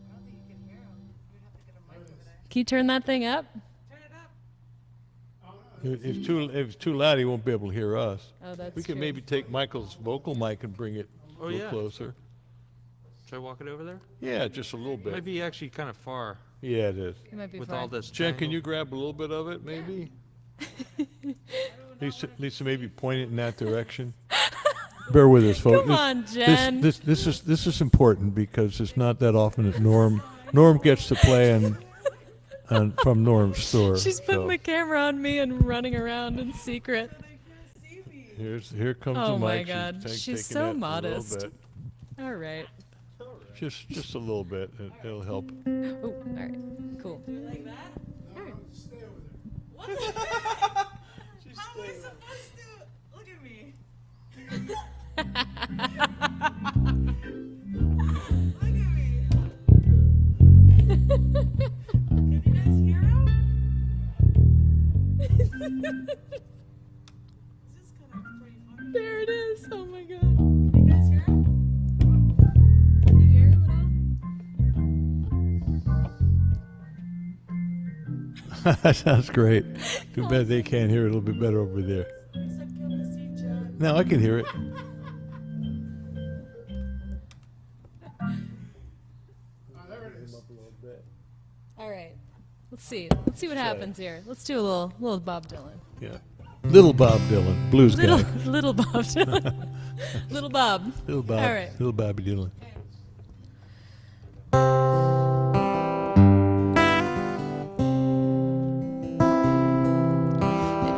I don't think you can hear him. We'd have to get a mic over there. Can you turn that thing up? Turn it up. If it's too loud, he won't be able to hear us. Oh, that's We can true. maybe take Michael's vocal mic and bring it a Oh, little yeah. closer. Should I walk it over there? Yeah, just a little bit. Might be actually kind of far Yeah, it is. It might be with fine. all this. Jen, can tangle. you grab a little bit of it, maybe? Lisa, maybe point it in that direction. Bear with us, folks. Come on, Jen. This is important because it's not that often that Norm gets to play from Norm's store. She's putting so. the camera on me and running around in secret. Here comes Oh the my mic. God, She's she's taking so it a little modest. bit. All right. Just a little bit. It'll help. Oh, all right. Cool. How am I supposed to? Look at me. Look at me. Can you guys hear him? This is kind of pretty funny. There it is. Oh my God. Can you guys hear him? Can you hear him at all? That sounds great. Too bad they can't hear it a little bit better over there. He said, "Can we see John?" Now I can hear it. All right. Let's see. Let's see what happens here. Let's do a little Bob Dylan. Yeah. Little Bob Dylan, blues guy. Little Bob Dylan. Little Bob. Little Bob. All right. Little Bobby Dylan.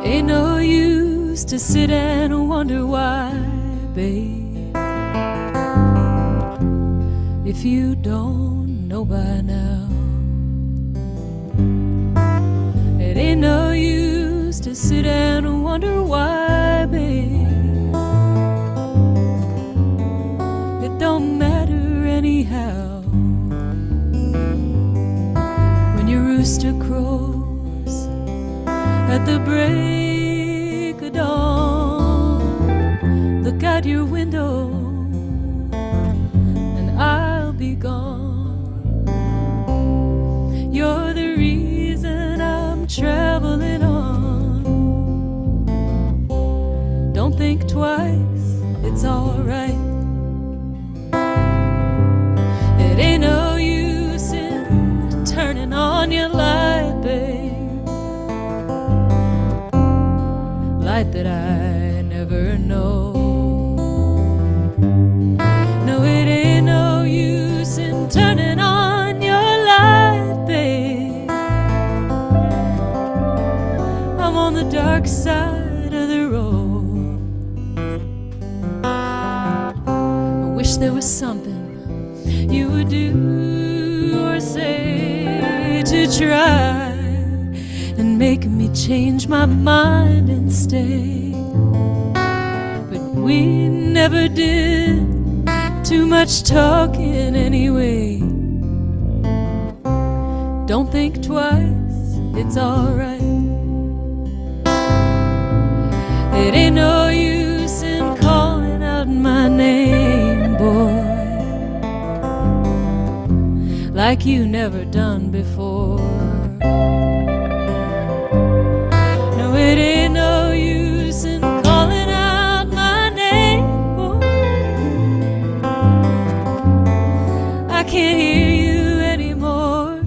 It ain't no use to sit and wonder why, babe, if you don't know by now. It ain't no use to sit and wonder why, babe, it don't matter anyhow. When your rooster crows at the break of dawn, look out your window and I'll be gone. You're the reason I'm traveling on. Don't think twice, it's alright. It ain't no use in turning on your light, babe, light that I never know. No, it ain't no use in turning on your light, babe. I'm on the dark side of the road. I wish there was something you would do or say to try and make me change my mind and stay. But we never did too much talking anyway. Don't think twice, it's alright. It ain't no use in calling out my name, boy, like you never done before. No, it ain't no use in calling out my name, boy, I can't hear you anymore.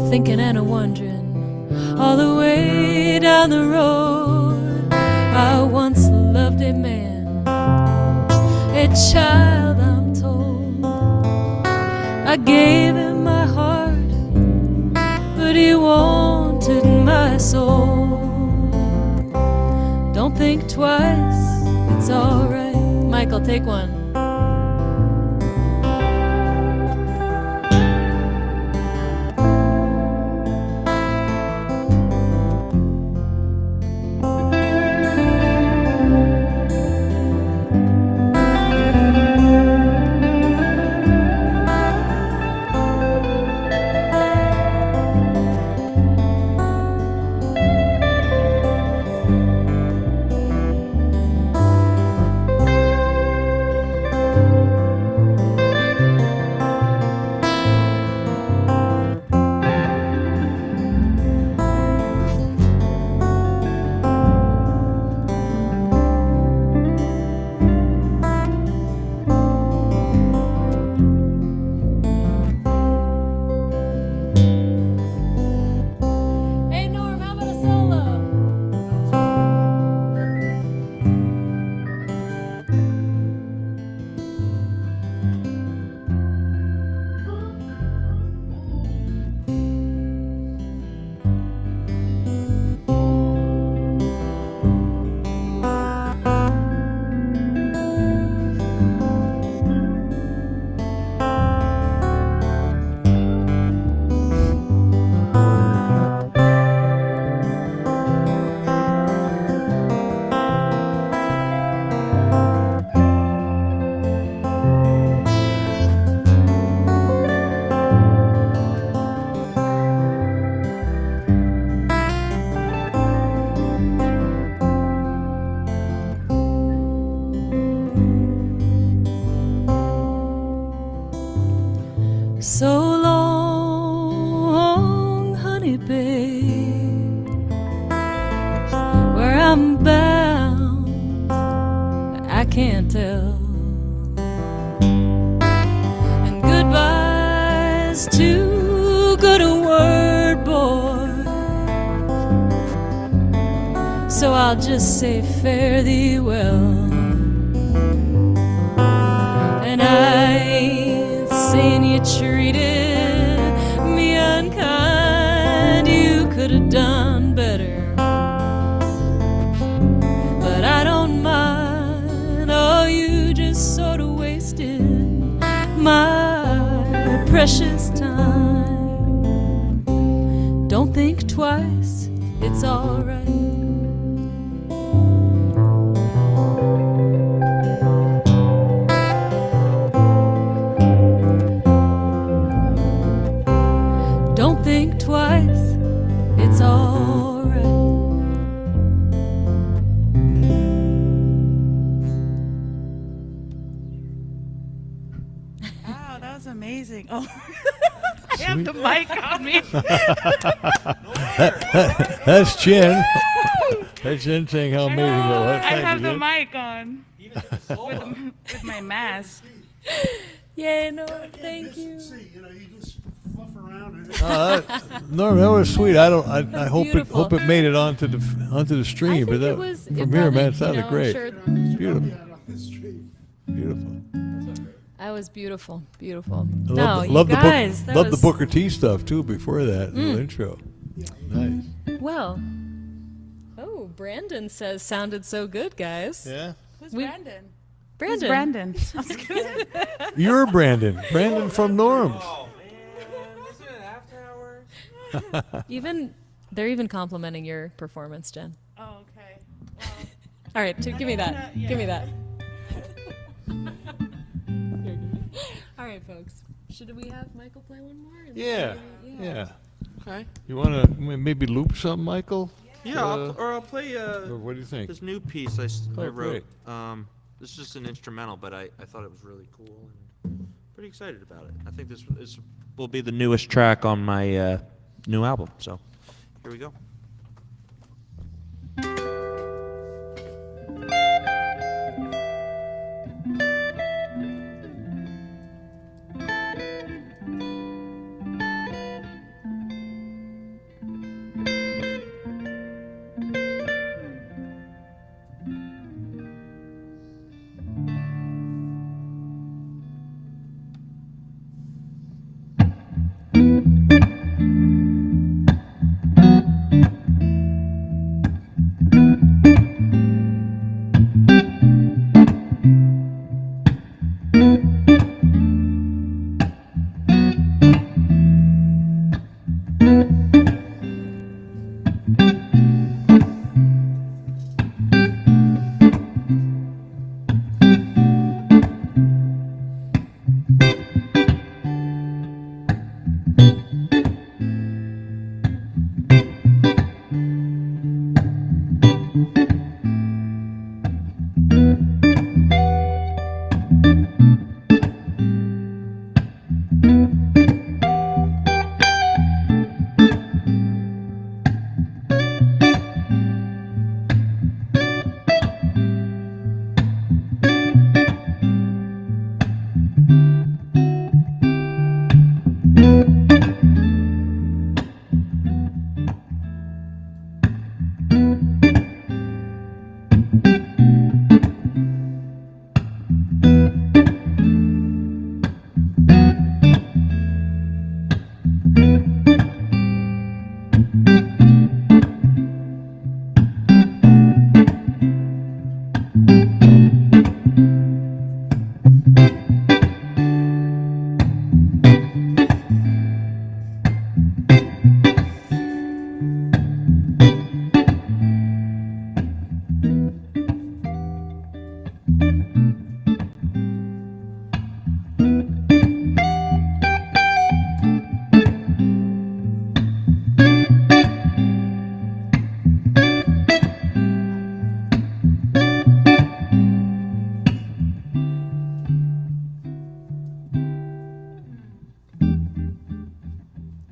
Thinking and wondering all the way down the road, I once loved a man, a child I'm told. I gave him my heart, but he wanted my soul. Don't think twice, it's alright. Michael, take one. So long, honey babe, where I'm bound, I can't tell. And goodbye's too good a word, boy, so I'll just say fare thee well. And I ain't saying you treated me unkind, you could have done better, but I don't mind. Oh, you just sort of wasted my precious time. Don't think twice, it's alright. Don't think twice, it's alright. Wow, that was amazing. Oh, I have the mic on me. That's Jen. That's Jen saying how amazing it was. I Thank have you, the Jen. mic on with my mask. Yay, no, thank you. See, you know, you just fluff around and No, that was sweet. I hope Beautiful. it made it onto the I stream. think But that, it was from it here, probably, man, it sounded you know, great. Sure, Beautiful, out on the street. beautiful. that was beautiful, beautiful. I No, love, you love guys, the that book, love was the Booker T stuff too. Before that, the intro. Nice. well. Oh, Brandon says sounded so good, guys. Yeah. Who's We- Brandon? Brandon. Who's Brandon? You're Brandon. Brandon from Norms. Oh man, isn't it after hours? Even they're even complimenting your performance, Jen. Oh, okay. All right, give me that. wanna- Give me yeah. that. All right, folks. Should we have Michael play one more? And Yeah. maybe- Yeah. Okay. You want to maybe loop something, Michael? Yeah, I'll play Or what do you think? this new piece I Oh, wrote. This is just an instrumental, but I thought it was really cool and pretty excited about it. I think this will be the newest track on my new album. So here we go.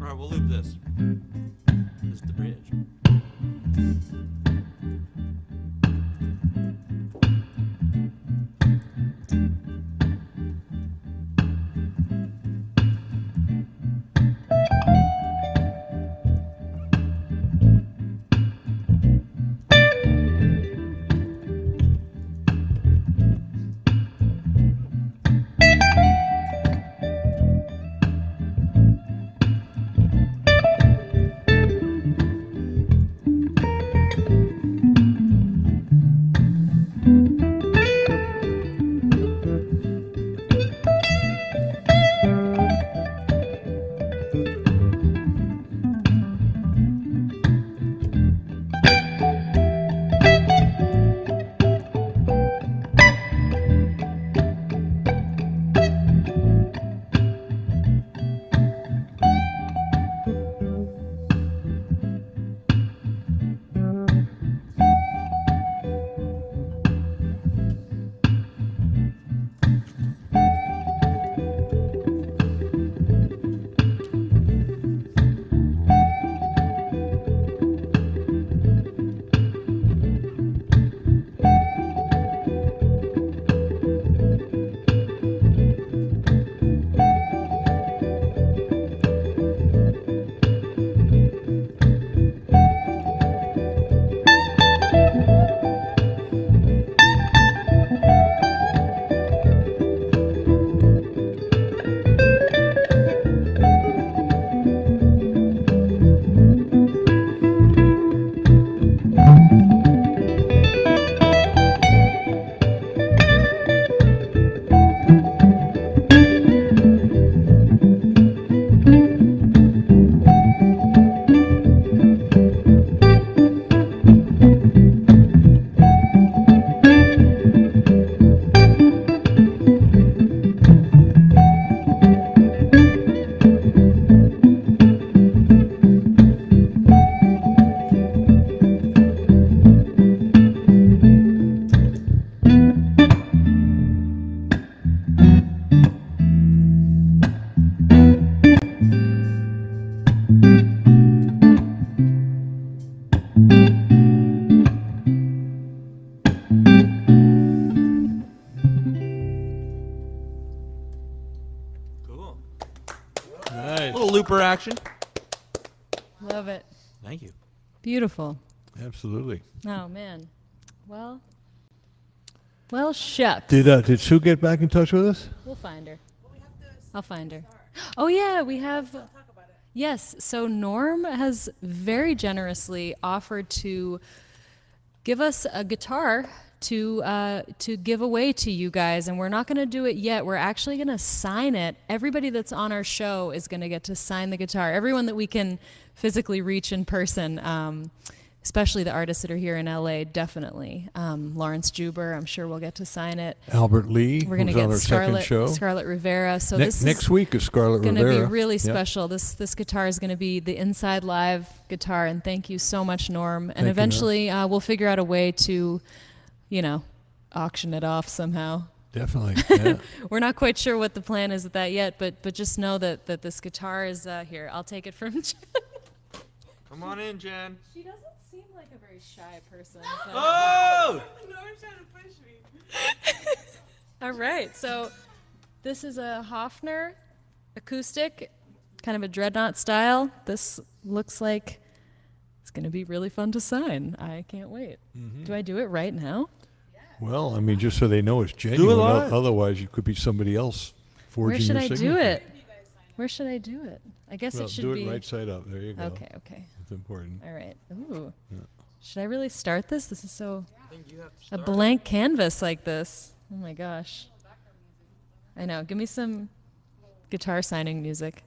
All right, we'll loop this. This is the bridge. Looper action. Love it. Thank you. Beautiful. Absolutely. Oh man. Well, shucks. Did Sue get back in touch with us? We'll find her. I'll find her. Oh yeah, we have. Yes. So Norm has very generously offered to give us a guitar to give away to you guys, and we're not going to do it yet. We're actually going to sign it. Everybody that's on our show is going to get to sign the guitar. Everyone that we can physically reach in person, especially the artists that are here in LA, definitely. Lawrence Juber, I'm sure we'll get to sign it. Albert Lee, We're going to who's on get our second show. Scarlett Rivera. So Next week is Scarlett going Rivera. to be really Yep. special. This guitar is going to be the Inside Live guitar, and thank you so much, Norm. And Thank you, eventually we'll figure out a way to, auction it off somehow. Definitely. Yeah. We're not quite sure what the plan is with that yet, but just know that this guitar is here. I'll take it from Jen. Come on in, Jen. She doesn't seem like a very shy person. Oh! Norm's trying to push me. All right, so this is a Hofner acoustic, kind of a dreadnought style. This looks like it's going to be really fun to sign. I can't wait. Mm-hmm. Do I do it right now? Well, I mean, just so they know it's Do it genuine. live. Otherwise, it could be somebody else forging Where should your I signature. do it? Where should I do it? I guess Well, it should do be. it right side up. There you go. Okay. It's important. All right. Ooh. Yeah. Should I really start this? This is so I think you have to a start. blank canvas like this. Oh my gosh. I know. Give me some guitar signing music.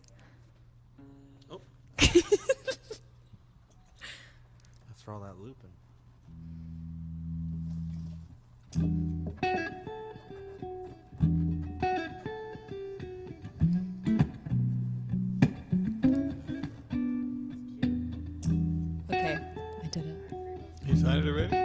Oh. After all that looping. Okay, I did it. You signed it already?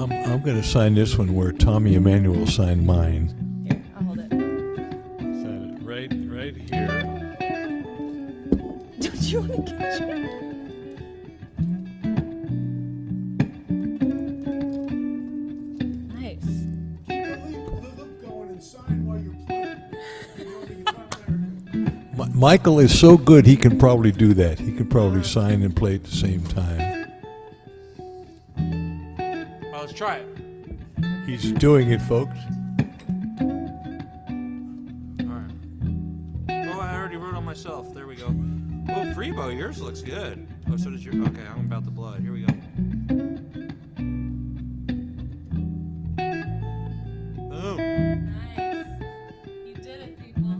I'm going to sign this one where Tommy Emmanuel signed mine. Here, I'll hold it. Sign it right here. Don't you want to catch it? Nice. Keep the loop going and sign while you're playing. You know, the guitar player. Michael is so good he can probably do that. He can probably sign and play at the same time. Well, let's try it. He's doing it, folks. All right. Oh, I already wrote on myself. There we go. Oh, Freebo, yours looks good. Oh, so does your. Okay, I'm about the blood. Here we go. Oh. Nice. You did it, people.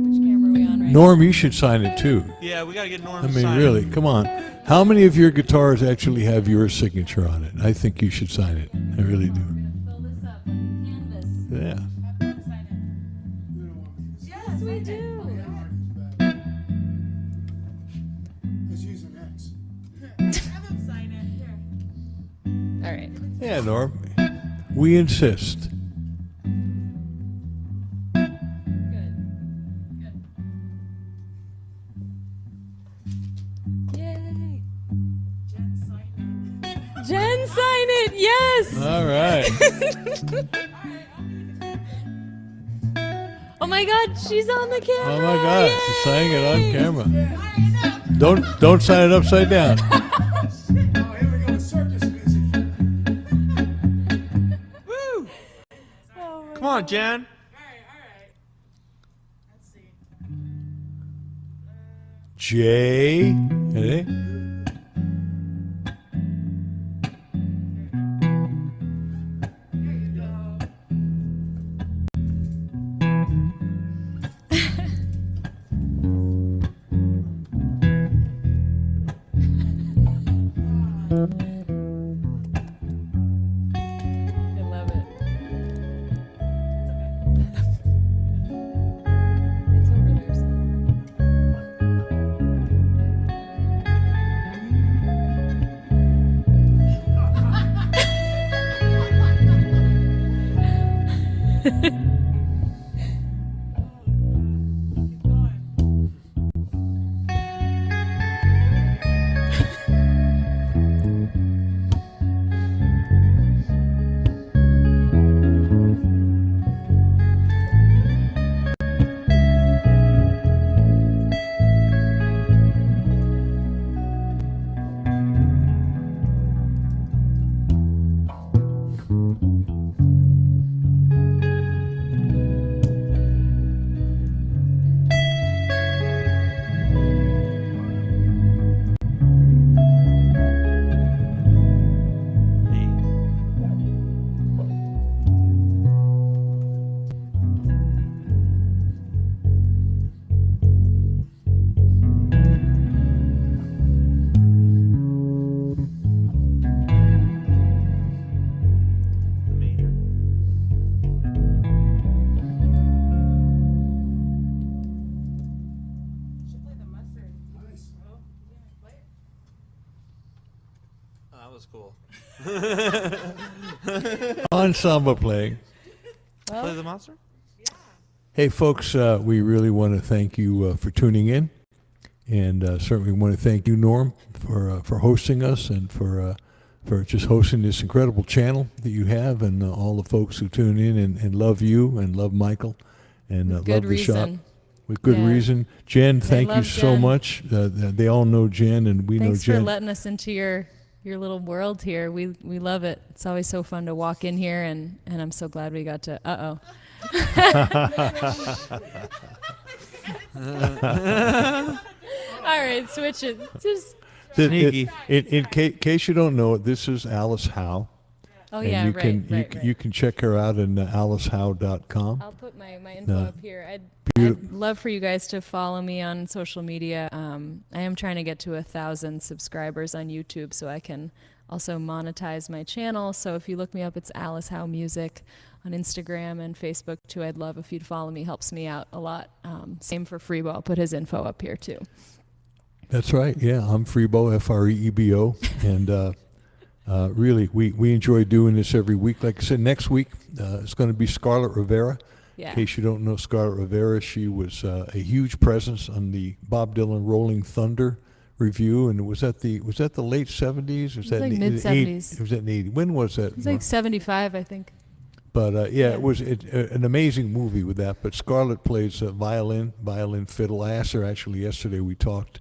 Which camera are we on right Norm, you should sign it too. Yeah, we gotta get Norm. I to mean, sign really, it. come on. How many of your guitars actually have your signature on it? I think you should sign it. I really do. We're going to fill this up with canvas. Yeah. Yes, we do. Let's use an X. Have him sign it. Here. All right. Yeah, Norm. We insist. Good. Good. Yay. Jen, sign it. Yes. All right. Oh my God, she's on the camera. Oh my God, she's signing it on camera. Don't sign it upside down. Oh, here we go with circus music. Woo! Come on, Jen. All right. Let's see. J. Ready? There you go. I love it. It's over there somewhere. Keep going. Should play the mustard. Nice. Oh, yeah, play it. That was cool. Ensemble playing. Play the monster? Hey, folks, we really want to thank you for tuning in. And certainly want to thank you, Norm, for hosting us and for just hosting this incredible channel that you have, and all the folks who tune in and love you and love Michael and With love good the shop. reason. With good Yeah. reason. Jen, thank you love so Jen. much. They all know Jen, and we Thanks know for Jen. letting us into your little world here. We love it. It's always so fun to walk in here, and I'm so glad we got to. All right, switch it. Just. Sneaky. In case you don't know it, this is Alice Howe. Oh And yeah, you right, can right. you can check her out on alicehowe.com. I'll put my info No. up here. I'd love for you guys to follow me on social media. I am trying to get to 1,000 subscribers on YouTube so I can also monetize my channel. So if you look me up, it's Alice Howe Music on Instagram and Facebook too. I'd love if you'd follow me. Helps me out a lot. Same for Freebo. I'll put his info up here too. That's right. Yeah, I'm Freebo, Freebo, and really, we enjoy doing this every week. Like I said, next week it's going to be Scarlett Rivera. Yeah. In case you don't know Scarlett Rivera, she was a huge presence on the Bob Dylan Rolling Thunder review, and was that the late 70s? Was that like in the mid-70s. It was in the 80s. When was that? It was like 75, I think. But yeah, it was an amazing movie with that. But Scarlett plays violin, fiddle. I asked her actually yesterday. We talked,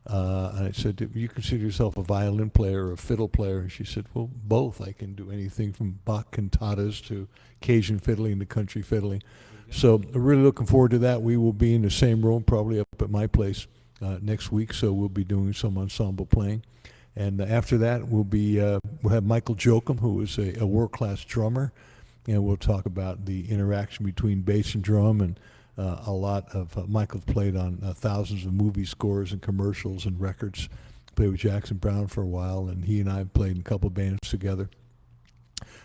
and I said, "Do you consider yourself a violin player or a fiddle player?" And she said, "Well, both. I can do anything from Bach cantatas to Cajun fiddling to country fiddling." So I'm really looking forward to that. We will be in the same room, probably up at my place next week. So we'll be doing some ensemble playing. And after that, we'll have Michael Jochum, who is a world-class drummer. And we'll talk about the interaction between bass and drum, and a lot of Michael's played on thousands of movie scores and commercials and records. Played with Jackson Browne for a while, and he and I played in a couple bands together.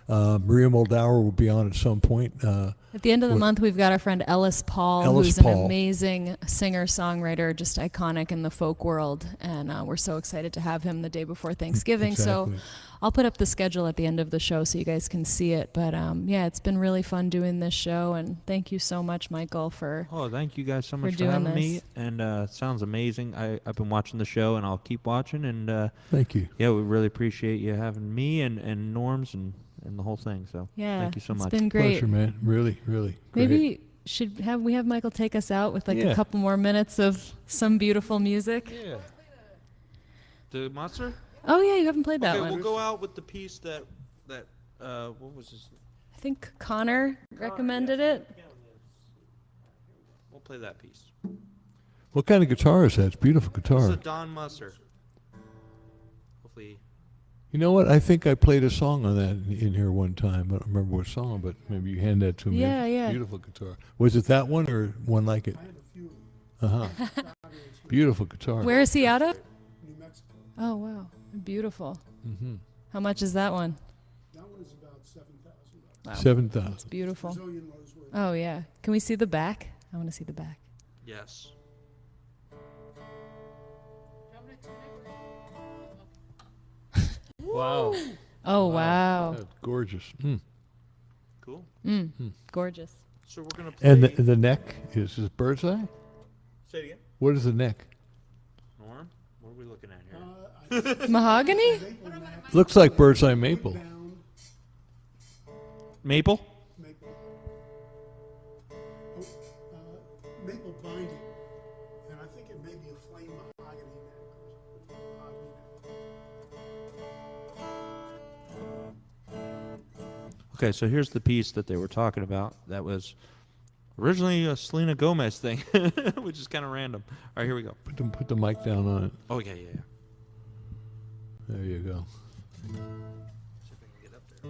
Maria Moldauer will be on at some point. At the end of the month, we've got our friend Ellis Paul, who's an amazing singer-songwriter, just iconic in the folk world. And we're so excited to have him the day before Thanksgiving. Exactly. So I'll put up the schedule at the end of the show so you guys can see it. But yeah, it's been really fun doing this show. And thank you so much, Michael, for Thank you guys so much for doing having this. me. And it sounds amazing. I've been watching the show, and I'll keep watching. And Thank you. yeah, we really appreciate you having me and Norms and the whole thing. So yeah, thank you so much. It's been great. Pleasure, man. Really, really. Maybe we have Michael take us out with a couple more minutes of some beautiful music. Yeah. The monster? Oh yeah, you haven't played that one. We'll go out with the piece that what was this? I think Connor recommended it. We'll play that piece. What kind of guitar is that? It's a beautiful guitar. It's a Don Musser. Hopefully. You know what? I think I played a song on that in here one time. I don't remember what song, but maybe you hand that to me. Yeah, yeah. Beautiful guitar. Was it that one or one like it? I have a few. Beautiful guitar. Where is he out of? New Mexico. Oh wow, beautiful. Mm-hmm. How much is that one? That one is about $7,000. Wow. 7,000. It's beautiful. Brazilian rosewood. Oh yeah. Can we see the back? I want to see the back. Yes. Wow. Oh wow. That's gorgeous. Cool. Gorgeous. So we're gonna play. And the neck is this bird's eye? Say it again. What is the neck? Norm, what are we looking at here? Mahogany? Looks like bird's eye maple. Bound Maple. maple. Maple binding. And I think it may be a flame mahogany neck or mahogany neck. Okay, so here's the piece that they were talking about. That was originally a Selena Gomez thing, which is kind of random. All right, here we go. Put the mic down on it. Oh yeah, yeah, yeah. There you go. See if I can get up there.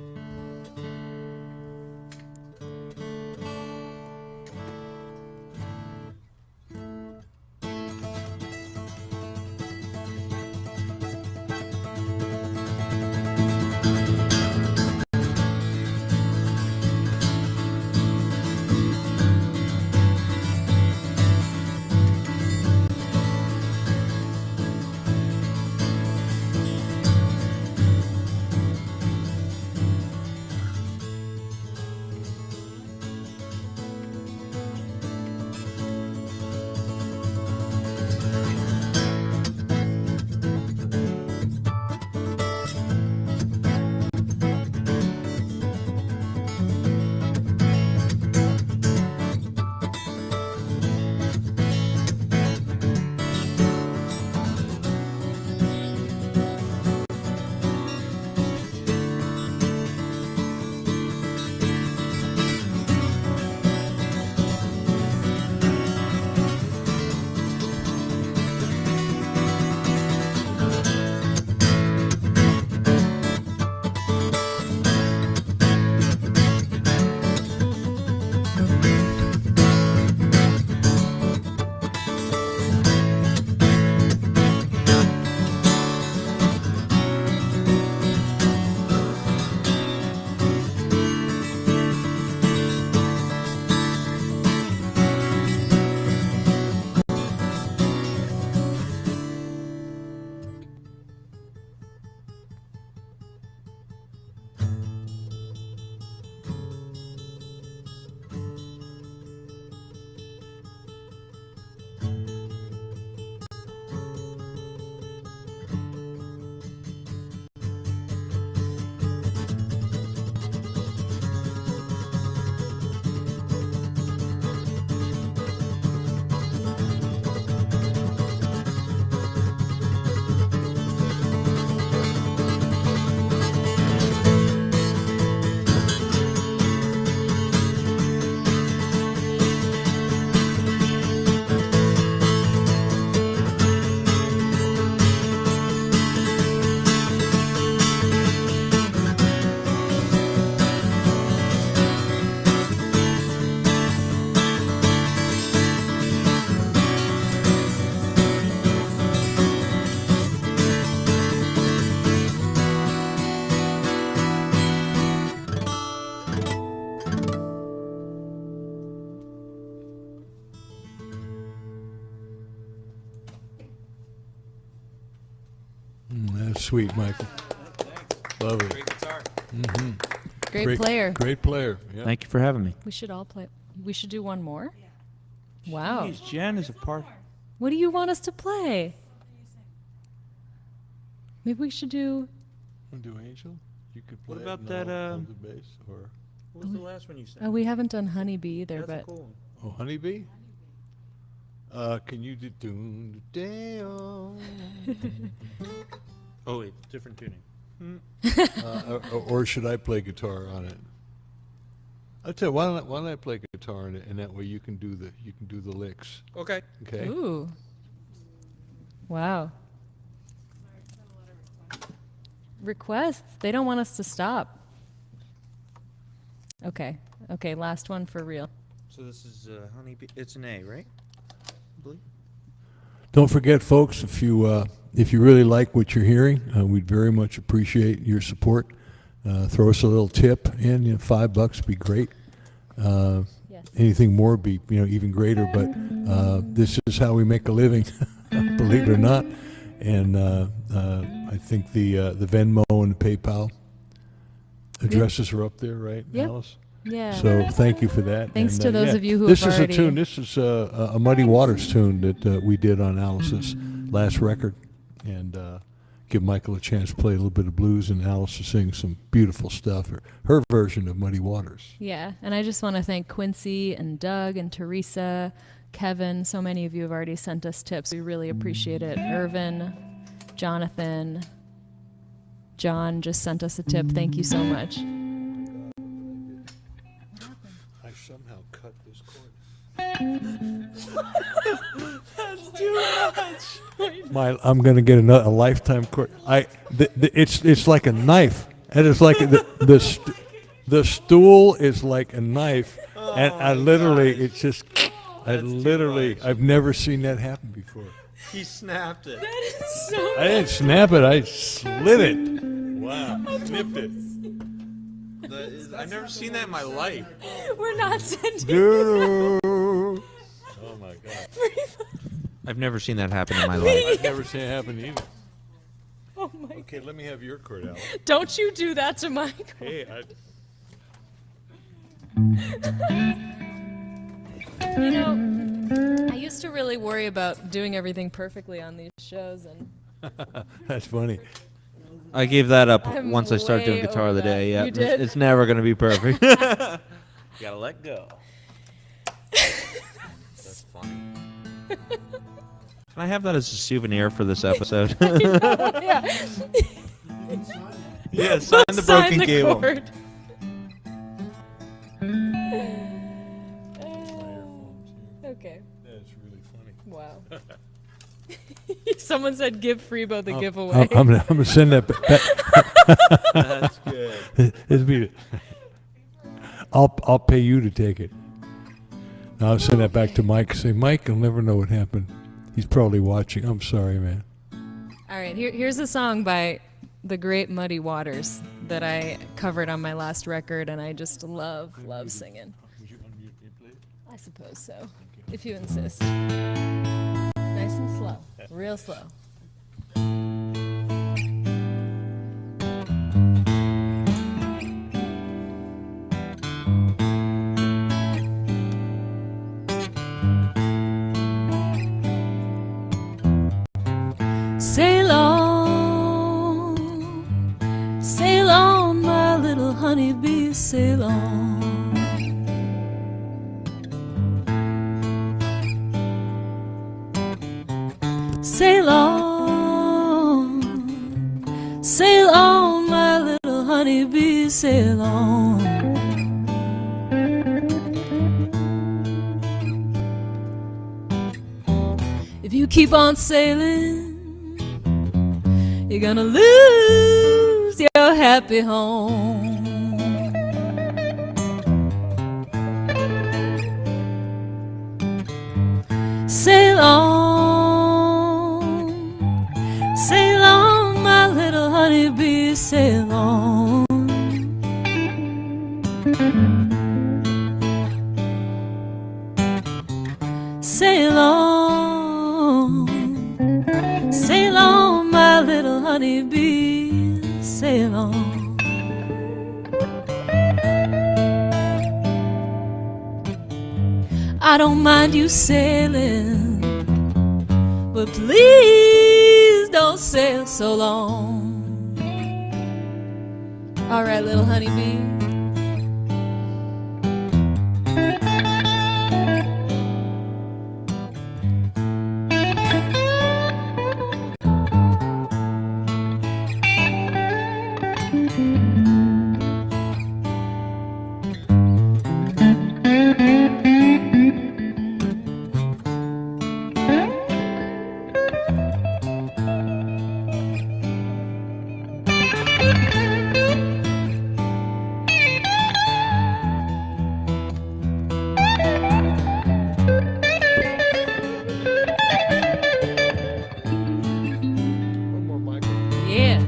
That's sweet, Michael. Love it. Great guitar. Great player. Great player. Yeah. Thank you for having me. We should all play. We should do one more. Wow. Jeez, Jen is a part. What do you want us to play? Maybe we should do. Do Angel? You could play What about it that, on the bass or What was the last one you said? Oh, we haven't done Honeybee either, That's a but cool one. oh Honeybee? Can you do doom down? Oh wait, different tuning. Or should I play guitar on it? I'll tell you, why don't I play guitar on it, and that way you can do the licks. Okay. Okay. ooh, wow. Requests. They don't want us to stop. Okay. Okay. Last one for real. So this is Honeybee. It's an A, right? I believe. Don't forget, folks, if you really like what you're hearing, we'd very much appreciate your support. Throw us a little tip in, $5 would be great. Yes. Anything more would be, even greater. But this is how we make a living, believe it or not. And I think the Venmo and the PayPal addresses are up there, right, Yep. Alice? Yeah. So thank you for that. Thanks And, to those yeah, of you who this have is already. a tune. This is a Muddy Waters tune that we did on Alice's last record, and give Michael a chance to play a little bit of blues, and Alice to sing some beautiful stuff, or her version of Muddy Waters. Yeah, and I just want to thank Quincy and Doug and Teresa, Kevin. So many of you have already sent us tips. We really appreciate it. Irvin, Jonathan, John just sent us a tip. Thank you so much. I somehow cut this cord. I'm going to get a lifetime cord. It's like a knife. It is like the stool is like a knife, and I've never seen that happen before. He snapped it. I didn't snap it. I slit it. Wow, snipped it. I've never seen that in my life. We're not sending. Dude. Oh my God. I've never seen that happen in my life. I've never seen it happen either. Oh my! Okay, let me have your cord out. Don't you do that to Michael. Hey, I used to really worry about doing everything perfectly on these shows, and that's funny. I gave that up I'm once I started doing way Guitar of the over that. Day. Yeah, You did? It's never going to be perfect. Gotta let go. That's funny. Can I have that as a souvenir for this episode? yeah. Yeah, sign the broken Sign cable. chord. Okay. That's really funny. Wow. Someone said give Freebo the giveaway. I'm gonna send that back. That's good. It'll be. I'll pay you to take it. I'll send that back to Mike. Say, Mike, you'll never know what happened. He's probably watching. I'm sorry, man. All right, here's a song by the great Muddy Waters that I covered on my last record, and I just love singing. Would you unmute me, please? I suppose so, if you insist. Nice and slow, real slow. Sail on, my little honeybee, sail on. Sail on, my little honeybee, sail on. If you keep on sailing, you're gonna lose your happy home. Sail on, my little honeybee, sail on. Sail on, my little honeybees sail on. I don't mind you sailing, but please don't sail so long. All right, little honeybee. Yeah.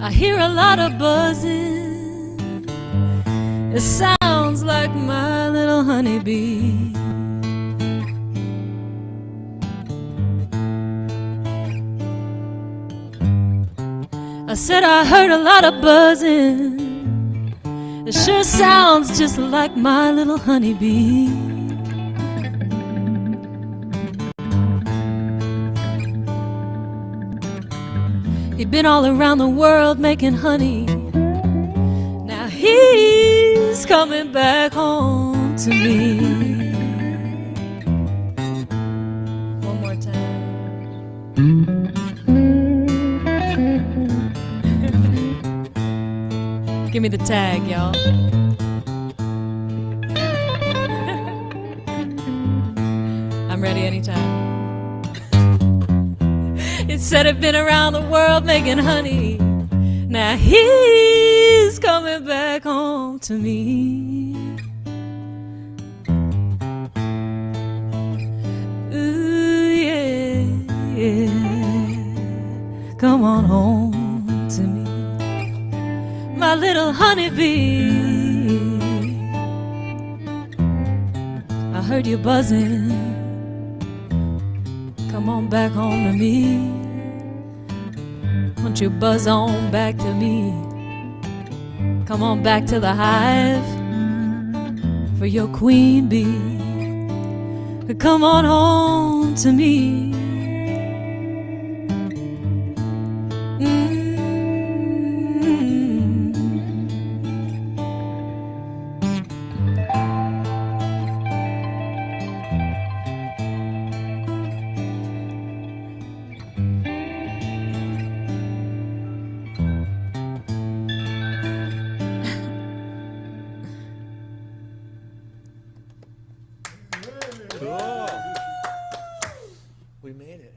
I hear a lot of buzzing. It sounds like my little honeybee. I said I heard a lot of buzzing. It sure sounds just like my little honeybee. He'd been all around the world making honey. Now he's coming back home to me. One more time. Give me the tag, y'all. I'm ready anytime. It said he'd been around the world making honey. Now he's coming back home to me. Ooh, yeah, yeah. Come on home to me, my little honeybee. I heard you buzzing. Come on back home to me. Won't you buzz on back to me? Come on back to the hive for your queen bee. Come on home to me.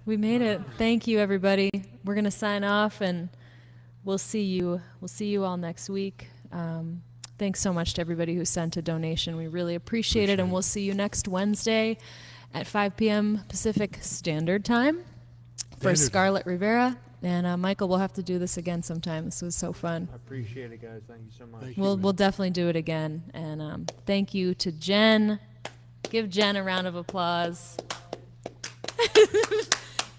We made it. Thank you, everybody. We're gonna sign off, and we'll see you. We'll see you all next week. Thanks so much to everybody who sent a donation. We really appreciate it, and we'll see you next Wednesday at 5 p.m. Pacific Standard Time for Scarlett Rivera. And Michael, we'll have to do this again sometime. This was so fun. I appreciate it, guys. Thank you so much. We'll definitely do it again. And thank you to Jen. Give Jen a round of applause.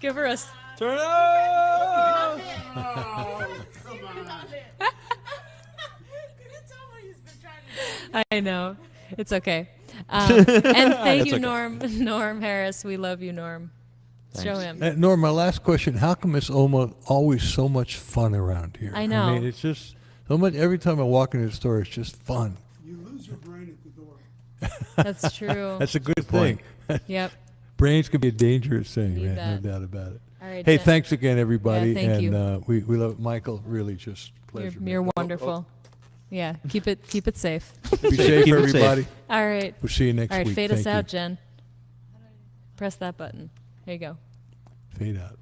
Give her a. Turn it up! I know. It's okay. And thank you, okay. Norm Harris. We love you, Norm. Show him. Norm, my last question, how come it's always so much fun around here? I know. I mean, it's just so much, every time I walk into the store, it's just fun. You lose your brain at the door. That's true. That's a good thing. Yep. brains can be a dangerous thing, Need man. that. No doubt about it. All right, Hey, Jen- thanks again, everybody. Yeah, thank and you. We love Michael. Really, just pleasure. You're man. wonderful. Yeah, keep it safe. Be safe, Keep it everybody. safe. All right. We'll see you next All right, week. fade Thank us you. out, Jen. Press that button. There you go. Fade out.